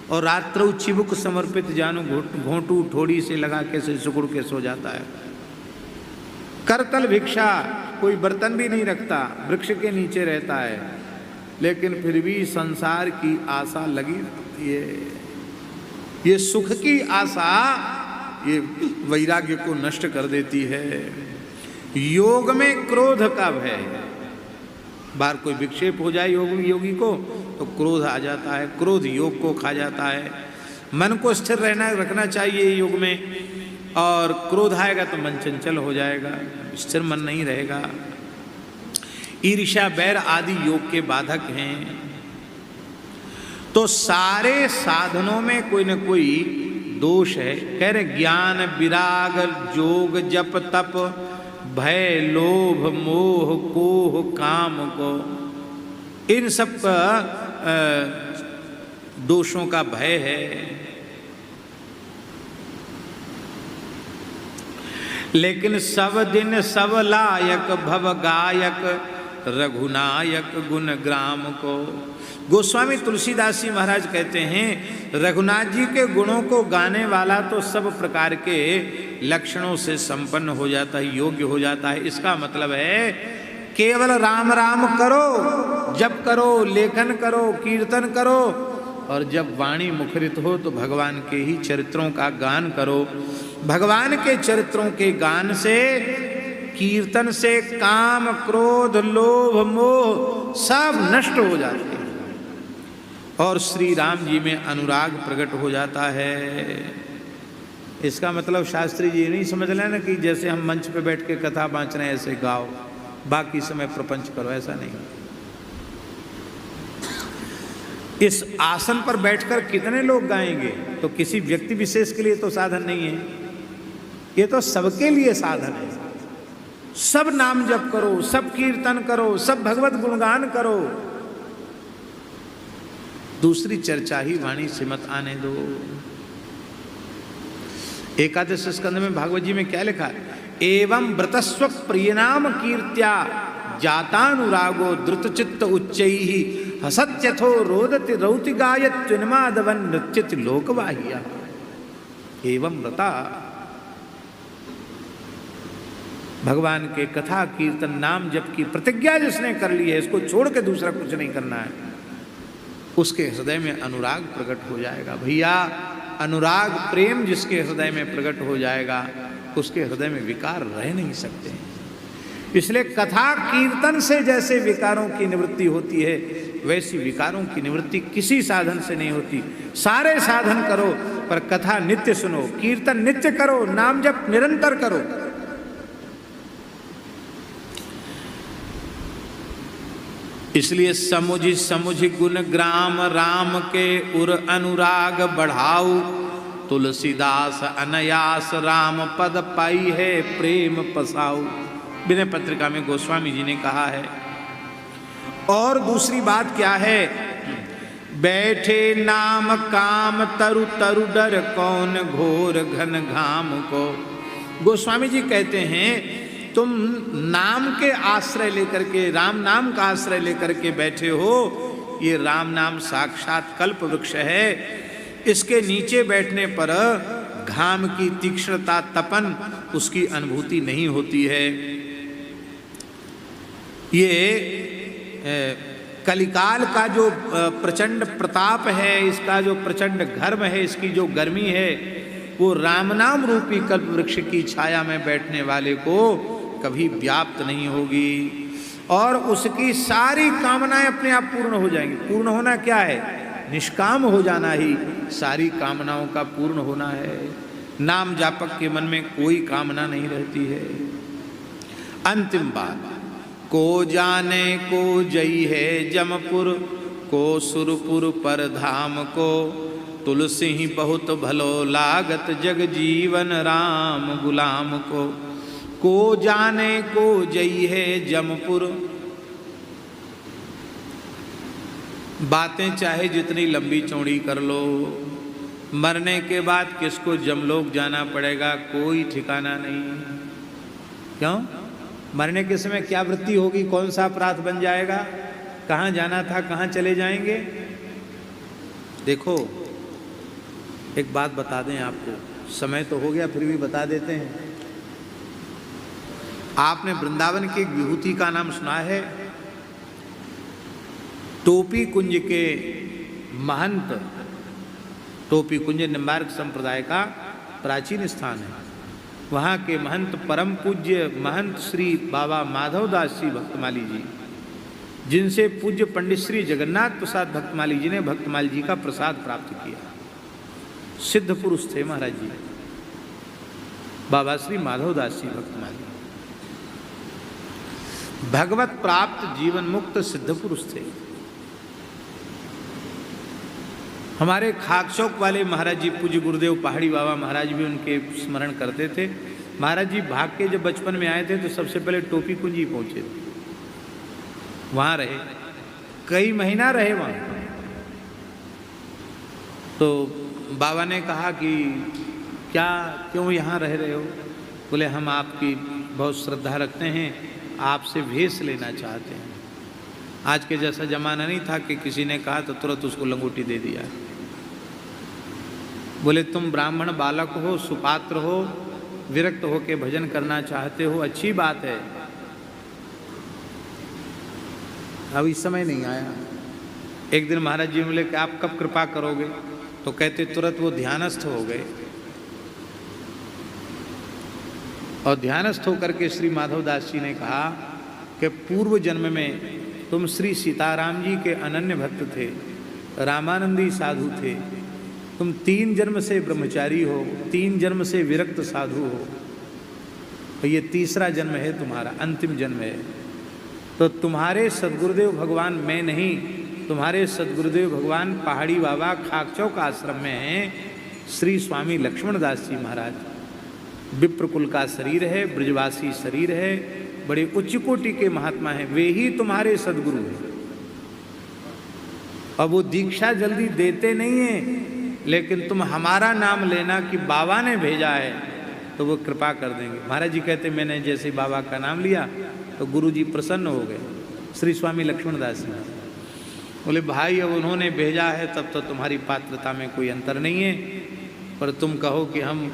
और रात्रौ चिबुक समर्पित जानू, घोंटू ठोड़ी से लगा के से सुकुड़ के सो जाता है। करतल भिक्षा, कोई बर्तन भी नहीं रखता, वृक्ष के नीचे रहता है, लेकिन फिर भी संसार की आशा लगी रहती है। ये सुख की आशा ये वैराग्य को नष्ट कर देती है। योग में क्रोध का भय, बार कोई विक्षेप हो जाए योगी को तो क्रोध आ जाता है, क्रोध योग को खा जाता है। मन को स्थिर रखना चाहिए योग में, और क्रोध आएगा तो मन चंचल हो जाएगा, स्थिर मन नहीं रहेगा। ईर्ष्या बैर आदि योग के बाधक हैं। तो सारे साधनों में कोई न कोई दोष है। कह रहे ज्ञान विराग जोग जप तप भय लोभ मोह कोह काम को, इन सब दोषों का भय है। लेकिन सब दिन सब लायक भव गायक रघुनायक गुण ग्राम को। गोस्वामी तुलसीदास जी महाराज कहते हैं रघुनाथ जी के गुणों को गाने वाला तो सब प्रकार के लक्षणों से संपन्न हो जाता है, योग्य हो जाता है। इसका मतलब है केवल राम राम करो, जप करो, लेखन करो, कीर्तन करो, और जब वाणी मुखरित हो तो भगवान के ही चरित्रों का गान करो। भगवान के चरित्रों के गान से, कीर्तन से काम क्रोध लोभ मोह सब नष्ट हो जाते हैं और श्री राम जी में अनुराग प्रकट हो जाता है। इसका मतलब शास्त्री जी नहीं समझ लेना कि जैसे हम मंच पे बैठ के कथा बाँच रहे हैं ऐसे गाओ, बाकी समय प्रपंच करो, ऐसा नहीं। इस आसन पर बैठकर कितने लोग गाएंगे? तो किसी व्यक्ति विशेष के लिए तो साधन नहीं है, ये तो सबके लिए साधन है। सब नाम जप करो, सब कीर्तन करो, सब भगवत गुणगान करो, दूसरी चर्चा ही वाणी से मत आने दो। एकादश स्कंद में भागवत जी में क्या लिखा है? एवं व्रतस्व प्रियनाम कीर्त्या जातानुरागो द्रुतचित्त उच्चैहि हसत्यथो रोदति रौति गायत्युन्मादवन नृत्यति लोकवाहिया। एवं व्रता, भगवान के कथा कीर्तन नाम जप की प्रतिज्ञा जिसने कर ली है, इसको छोड़ के दूसरा कुछ नहीं करना है, उसके हृदय में अनुराग प्रकट हो जाएगा। भैया अनुराग प्रेम जिसके हृदय में प्रकट हो जाएगा उसके हृदय में विकार रह नहीं सकते। इसलिए कथा कीर्तन से जैसे विकारों की निवृत्ति होती है वैसी विकारों की निवृत्ति किसी साधन से नहीं होती। सारे साधन करो पर कथा नित्य सुनो, कीर्तन नित्य करो, नाम जप निरंतर करो। इसलिए समुझ समुझ गुण ग्राम राम के उर अनुराग बढ़ाऊ। तुलसीदास अनयास राम पद पाई है प्रेम पसाऊ। विनय पत्रिका में गोस्वामी जी ने कहा है। और दूसरी बात क्या है? बैठे नाम काम तरु तरु डर कौन घोर घन घाम को। गोस्वामी जी कहते हैं तुम नाम के आश्रय लेकर के, राम नाम का आश्रय लेकर के बैठे हो। ये राम नाम साक्षात कल्प वृक्ष है। इसके नीचे बैठने पर घाम की तीक्ष्णता, तपन, उसकी अनुभूति नहीं होती है। ये कलिकाल का जो प्रचंड प्रताप है, इसका जो प्रचंड घर्म है, इसकी जो गर्मी है, वो रामनाम रूपी कल्प वृक्ष की छाया में बैठने वाले को कभी व्याप्त नहीं होगी और उसकी सारी कामनाएं अपने आप पूर्ण हो जाएंगी। पूर्ण होना क्या है? निष्काम हो जाना ही सारी कामनाओं का पूर्ण होना है। नाम जापक के मन में कोई कामना नहीं रहती है। अंतिम बात, को जाने को जई है जमपुर, को सुरपुर पर धाम को। तुलसी ही बहुत भलो लागत जग जीवन राम गुलाम को। को जाने को जई है जमपुर। बातें चाहे जितनी लंबी चौड़ी कर लो, मरने के बाद किसको जमलोक जाना पड़ेगा कोई ठिकाना नहीं। क्यों? मरने के समय क्या वृत्ति होगी, कौन सा अपराध बन जाएगा, कहाँ जाना था, कहाँ चले जाएंगे। देखो एक बात बता दें आपको, समय तो हो गया फिर भी बता देते हैं। आपने वृंदावन की एक विभूति का नाम सुना है? टोपी कुंज के महंत, टोपी कुंज निम्बार्क संप्रदाय का प्राचीन स्थान है। वहाँ के महंत परम पूज्य महंत श्री बाबा माधवदास जी भक्तमाली जी, जिनसे पूज्य पंडित श्री जगन्नाथ प्रसाद भक्तमाली जी ने भक्तमाली जी का प्रसाद प्राप्त किया। सिद्ध पुरुष थे महाराज जी, बाबा श्री माधवदास जी भक्तमाली। भगवत प्राप्त जीवन मुक्त सिद्ध पुरुष थे। हमारे खाकचौक वाले महाराज जी पूज्य गुरुदेव पहाड़ी बाबा महाराज भी उनके स्मरण करते थे। महाराज जी भाग के जब बचपन में आए थे तो सबसे पहले टोपी कुंज ही पहुंचे थे, वहाँ रहे, कई महीना रहे वहाँ। तो बाबा ने कहा कि क्या, क्यों यहाँ रह रहे हो? बोले हम आपकी बहुत श्रद्धा रखते हैं, आपसे भेष लेना चाहते हैं। आज के जैसा जमाना नहीं था कि किसी ने कहा तो तुरंत उसको लंगोटी दे दिया। बोले तुम ब्राह्मण बालक हो, सुपात्र हो, विरक्त हो के भजन करना चाहते हो, अच्छी बात है। अब इस समय नहीं आया। एक दिन महाराज जी बोले कि आप कब कृपा करोगे, तो कहते तुरंत वो ध्यानस्थ हो गए। और ध्यानस्थ होकर के श्री माधवदास जी ने कहा कि पूर्व जन्म में तुम श्री सीताराम जी के अनन्य भक्त थे, रामानंदी साधु थे। तुम 3 जन्म से ब्रह्मचारी हो, 3 जन्म से विरक्त साधु हो, और ये तीसरा जन्म है तुम्हारा, अंतिम जन्म है। तो तुम्हारे सद्गुरुदेव भगवान मैं नहीं, तुम्हारे सद्गुरुदेव भगवान पहाड़ी बाबा खाकचौक आश्रम में हैं, श्री स्वामी लक्ष्मण दास जी महाराज। विप्र कुल का शरीर है, ब्रजवासी शरीर है, बड़े उच्च कोटि के महात्मा हैं, वे ही तुम्हारे सद्गुरु हैं। और वो दीक्षा जल्दी देते नहीं हैं, लेकिन तुम हमारा नाम लेना कि बाबा ने भेजा है, तो वो कृपा कर देंगे। महाराज जी कहते मैंने जैसे बाबा का नाम लिया तो गुरु जी प्रसन्न हो गए, श्री स्वामी लक्ष्मण दास जी। बोले भाई अब उन्होंने भेजा है तब तो तुम्हारी पात्रता में कोई अंतर नहीं है, पर तुम कहो कि हम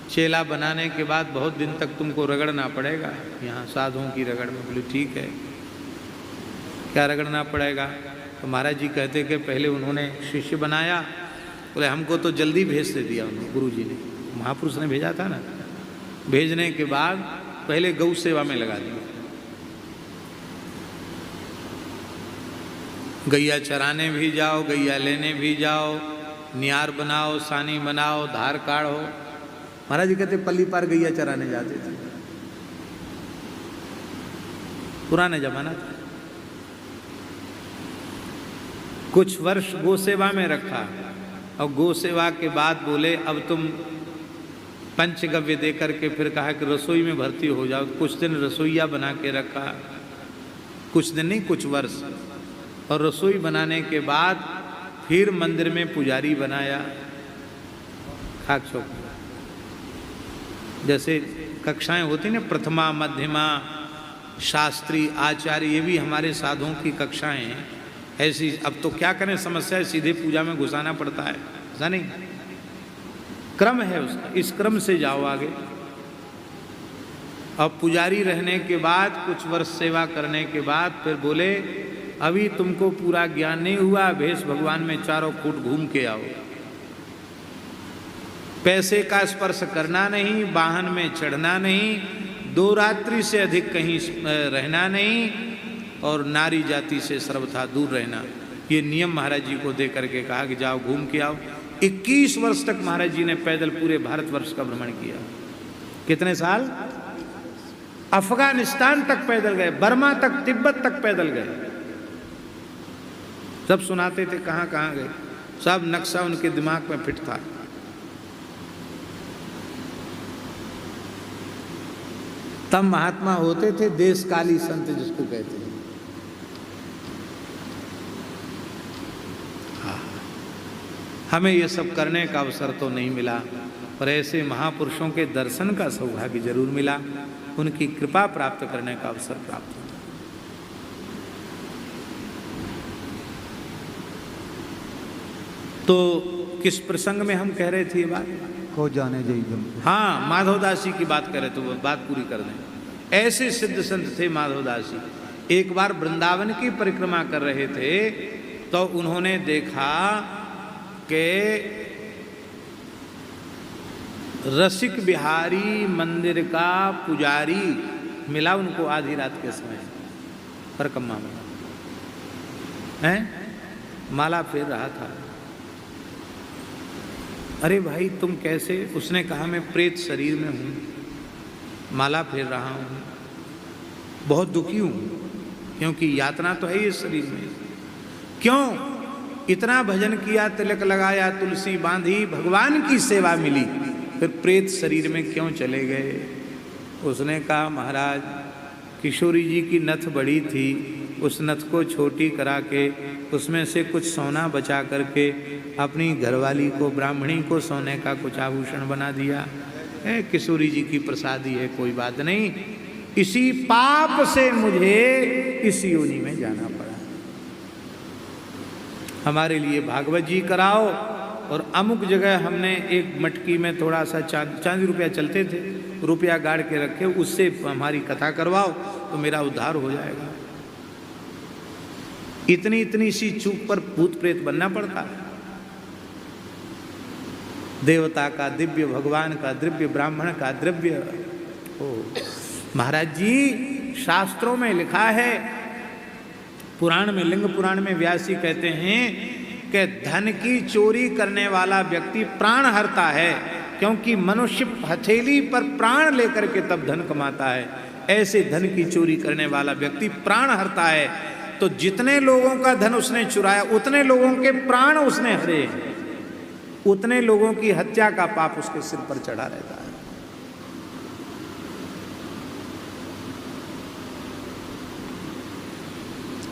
चेला बनाने के बाद बहुत दिन तक तुमको रगड़ना पड़ेगा यहाँ साधुओं की रगड़ में। बोले ठीक है, क्या रगड़ना पड़ेगा? तो महाराज जी कहते कि पहले उन्होंने शिष्य बनाया। बोले हमको तो जल्दी भेज दे दिया उन्होंने, गुरु जी ने, महापुरुष ने भेजा था ना। भेजने के बाद पहले गौ सेवा में लगा दिया, गैया चराने भी जाओ, गैया लेने भी जाओ, नियार बनाओ, सानी बनाओ, धार काढ़ो। महाराज जी कहते पल्ली पार गैया चराने जाते थे, पुराने जमाना था। कुछ वर्ष गो सेवा में रखा, और गो सेवा के बाद बोले अब तुम पंचगव्य दे करके फिर कहा कि रसोई में भर्ती हो जाओ। कुछ दिन रसोईया बना के रखा, कुछ दिन नहीं कुछ वर्ष, और रसोई बनाने के बाद फिर मंदिर में पुजारी बनाया खाकचौक में। जैसे कक्षाएं होती ना, प्रथमा, मध्यमा, शास्त्री, आचार्य, ये भी हमारे साधुओं की कक्षाएं हैं ऐसी। अब तो क्या करें, समस्या है, सीधे पूजा में घुसाना पड़ता है, ऐसा नहीं, क्रम है उसका, इस क्रम से जाओ आगे। अब पुजारी रहने के बाद कुछ वर्ष सेवा करने के बाद फिर बोले अभी तुमको पूरा ज्ञान नहीं हुआ, भेष भगवान में चारों फुट घूम के आओ, पैसे का स्पर्श करना नहीं, वाहन में चढ़ना नहीं, 2 रात्रि से अधिक कहीं रहना नहीं, और नारी जाति से सर्वथा दूर रहना। ये नियम महाराज जी को दे करके कहा कि जाओ घूम के आओ। 21 वर्ष तक महाराज जी ने पैदल पूरे भारतवर्ष का भ्रमण किया। कितने साल? अफगानिस्तान तक पैदल गए, बर्मा तक, तिब्बत तक पैदल गए। सब सुनाते थे कहाँ कहाँ गए, सब नक्शा उनके दिमाग में फिट था। तब महात्मा होते थे, देशकाली संत जिसको कहते हैं। हमें ये सब करने का अवसर तो नहीं मिला, पर ऐसे महापुरुषों के दर्शन का सौभाग्य जरूर मिला, उनकी कृपा प्राप्त करने का अवसर प्राप्त हुआ। तो किस प्रसंग में हम कह रहे थे ये बात? को जाने जय। हाँ, माधवदास जी की बात करें तो वो बात पूरी कर दें। ऐसे सिद्ध संत थे माधवदास जी। एक बार वृंदावन की परिक्रमा कर रहे थे तो उन्होंने देखा कि रसिक बिहारी मंदिर का पुजारी मिला उनको आधी रात के समय परिक्रमा में, हैं, माला फेर रहा था। अरे भाई तुम कैसे? उसने कहा मैं प्रेत शरीर में हूँ, माला फेर रहा हूँ, बहुत दुखी हूँ, क्योंकि यातना तो है इस शरीर में। क्यों? इतना भजन किया, तिलक लगाया, तुलसी बांधी, भगवान की सेवा मिली, फिर प्रेत शरीर में क्यों चले गए? उसने कहा महाराज किशोरी जी की नथ बड़ी थी, उस नथ को छोटी करा के उसमें से कुछ सोना बचा करके अपनी घरवाली को, ब्राह्मणी को सोने का कुछ आभूषण बना दिया। किशोरी जी की प्रसादी है, कोई बात नहीं, इसी पाप से मुझे इस योनि में जाना पड़ा। हमारे लिए भागवत जी कराओ, और अमुक जगह हमने एक मटकी में थोड़ा सा चांदी रुपया चलते थे, रुपया गाड़ के रखे, उससे हमारी कथा करवाओ तो मेरा उद्धार हो जाएगा। इतनी इतनी सी चूक पर भूत प्रेत बनना पड़ता है। देवता का दिव्य, भगवान का दिव्य, ब्राह्मण का द्रव्य। ओ महाराज जी, शास्त्रों में लिखा है, पुराण में, लिंग पुराण में व्यासी कहते हैं कि धन की चोरी करने वाला व्यक्ति प्राण हरता है, क्योंकि मनुष्य हथेली पर प्राण लेकर के तब धन कमाता है। ऐसे धन की चोरी करने वाला व्यक्ति प्राण हरता है। तो जितने लोगों का धन उसने चुराया, उतने लोगों के प्राण उसने हरे, उतने लोगों की हत्या का पाप उसके सिर पर चढ़ा रहता है।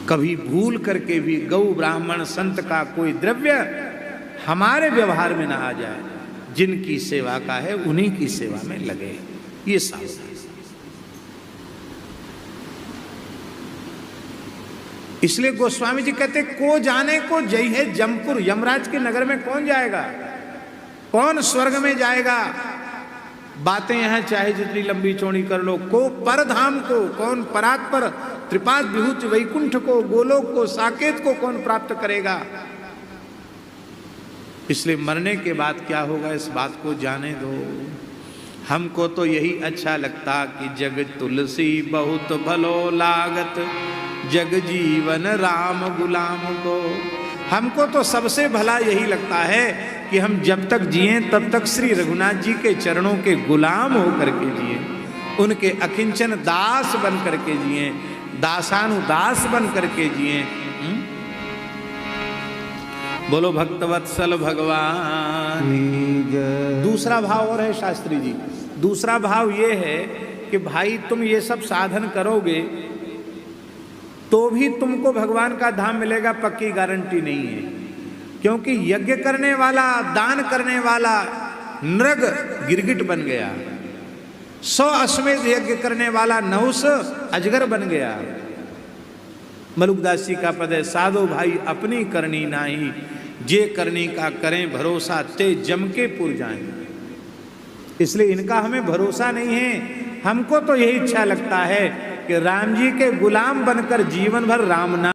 कभी भूल करके भी गौ ब्राह्मण संत का कोई द्रव्य हमारे व्यवहार में ना आ जाए। जिनकी सेवा का है उन्हीं की सेवा में लगे, ये सावधान। इसलिए गोस्वामी जी कहते, को जाने को जय है जमपुर। यमराज के नगर में कौन जाएगा, कौन स्वर्ग में जाएगा? बातें यहां चाहे जितनी लंबी चौड़ी कर लो, को परधाम को, कौन परात पर त्रिपाद विभूत वैकुंठ को, गोलोक को, साकेत को कौन प्राप्त करेगा? इसलिए मरने के बाद क्या होगा, इस बात को जाने दो। हमको तो यही अच्छा लगता कि जग तुलसी बहुत भलो लागत, जग जीवन राम गुलाम को। हमको तो सबसे भला यही लगता है कि हम जब तक जिए तब तक श्री रघुनाथ जी के चरणों के गुलाम होकर के जिए, उनके अकिंचन दास बन करके जिए, दासानुदास बन करके जिए। बोलो भक्तवत्सल भगवान। दूसरा भाव और है शास्त्री जी, दूसरा भाव ये है कि भाई तुम ये सब साधन करोगे तो भी तुमको भगवान का धाम मिलेगा, पक्की गारंटी नहीं है। क्योंकि यज्ञ करने वाला, दान करने वाला नृग गिरगिट बन गया, 100 अश्वमेध यज्ञ करने वाला नहुस अजगर बन गया। मलुकदास जी का पद है, साधो भाई अपनी करनी नाही, जे करनी का करें भरोसा, ते जम के पुर जाएं। इसलिए इनका हमें भरोसा नहीं है। हमको तो यही इच्छा लगता है कि राम जी के गुलाम बनकर जीवन भर राम नाम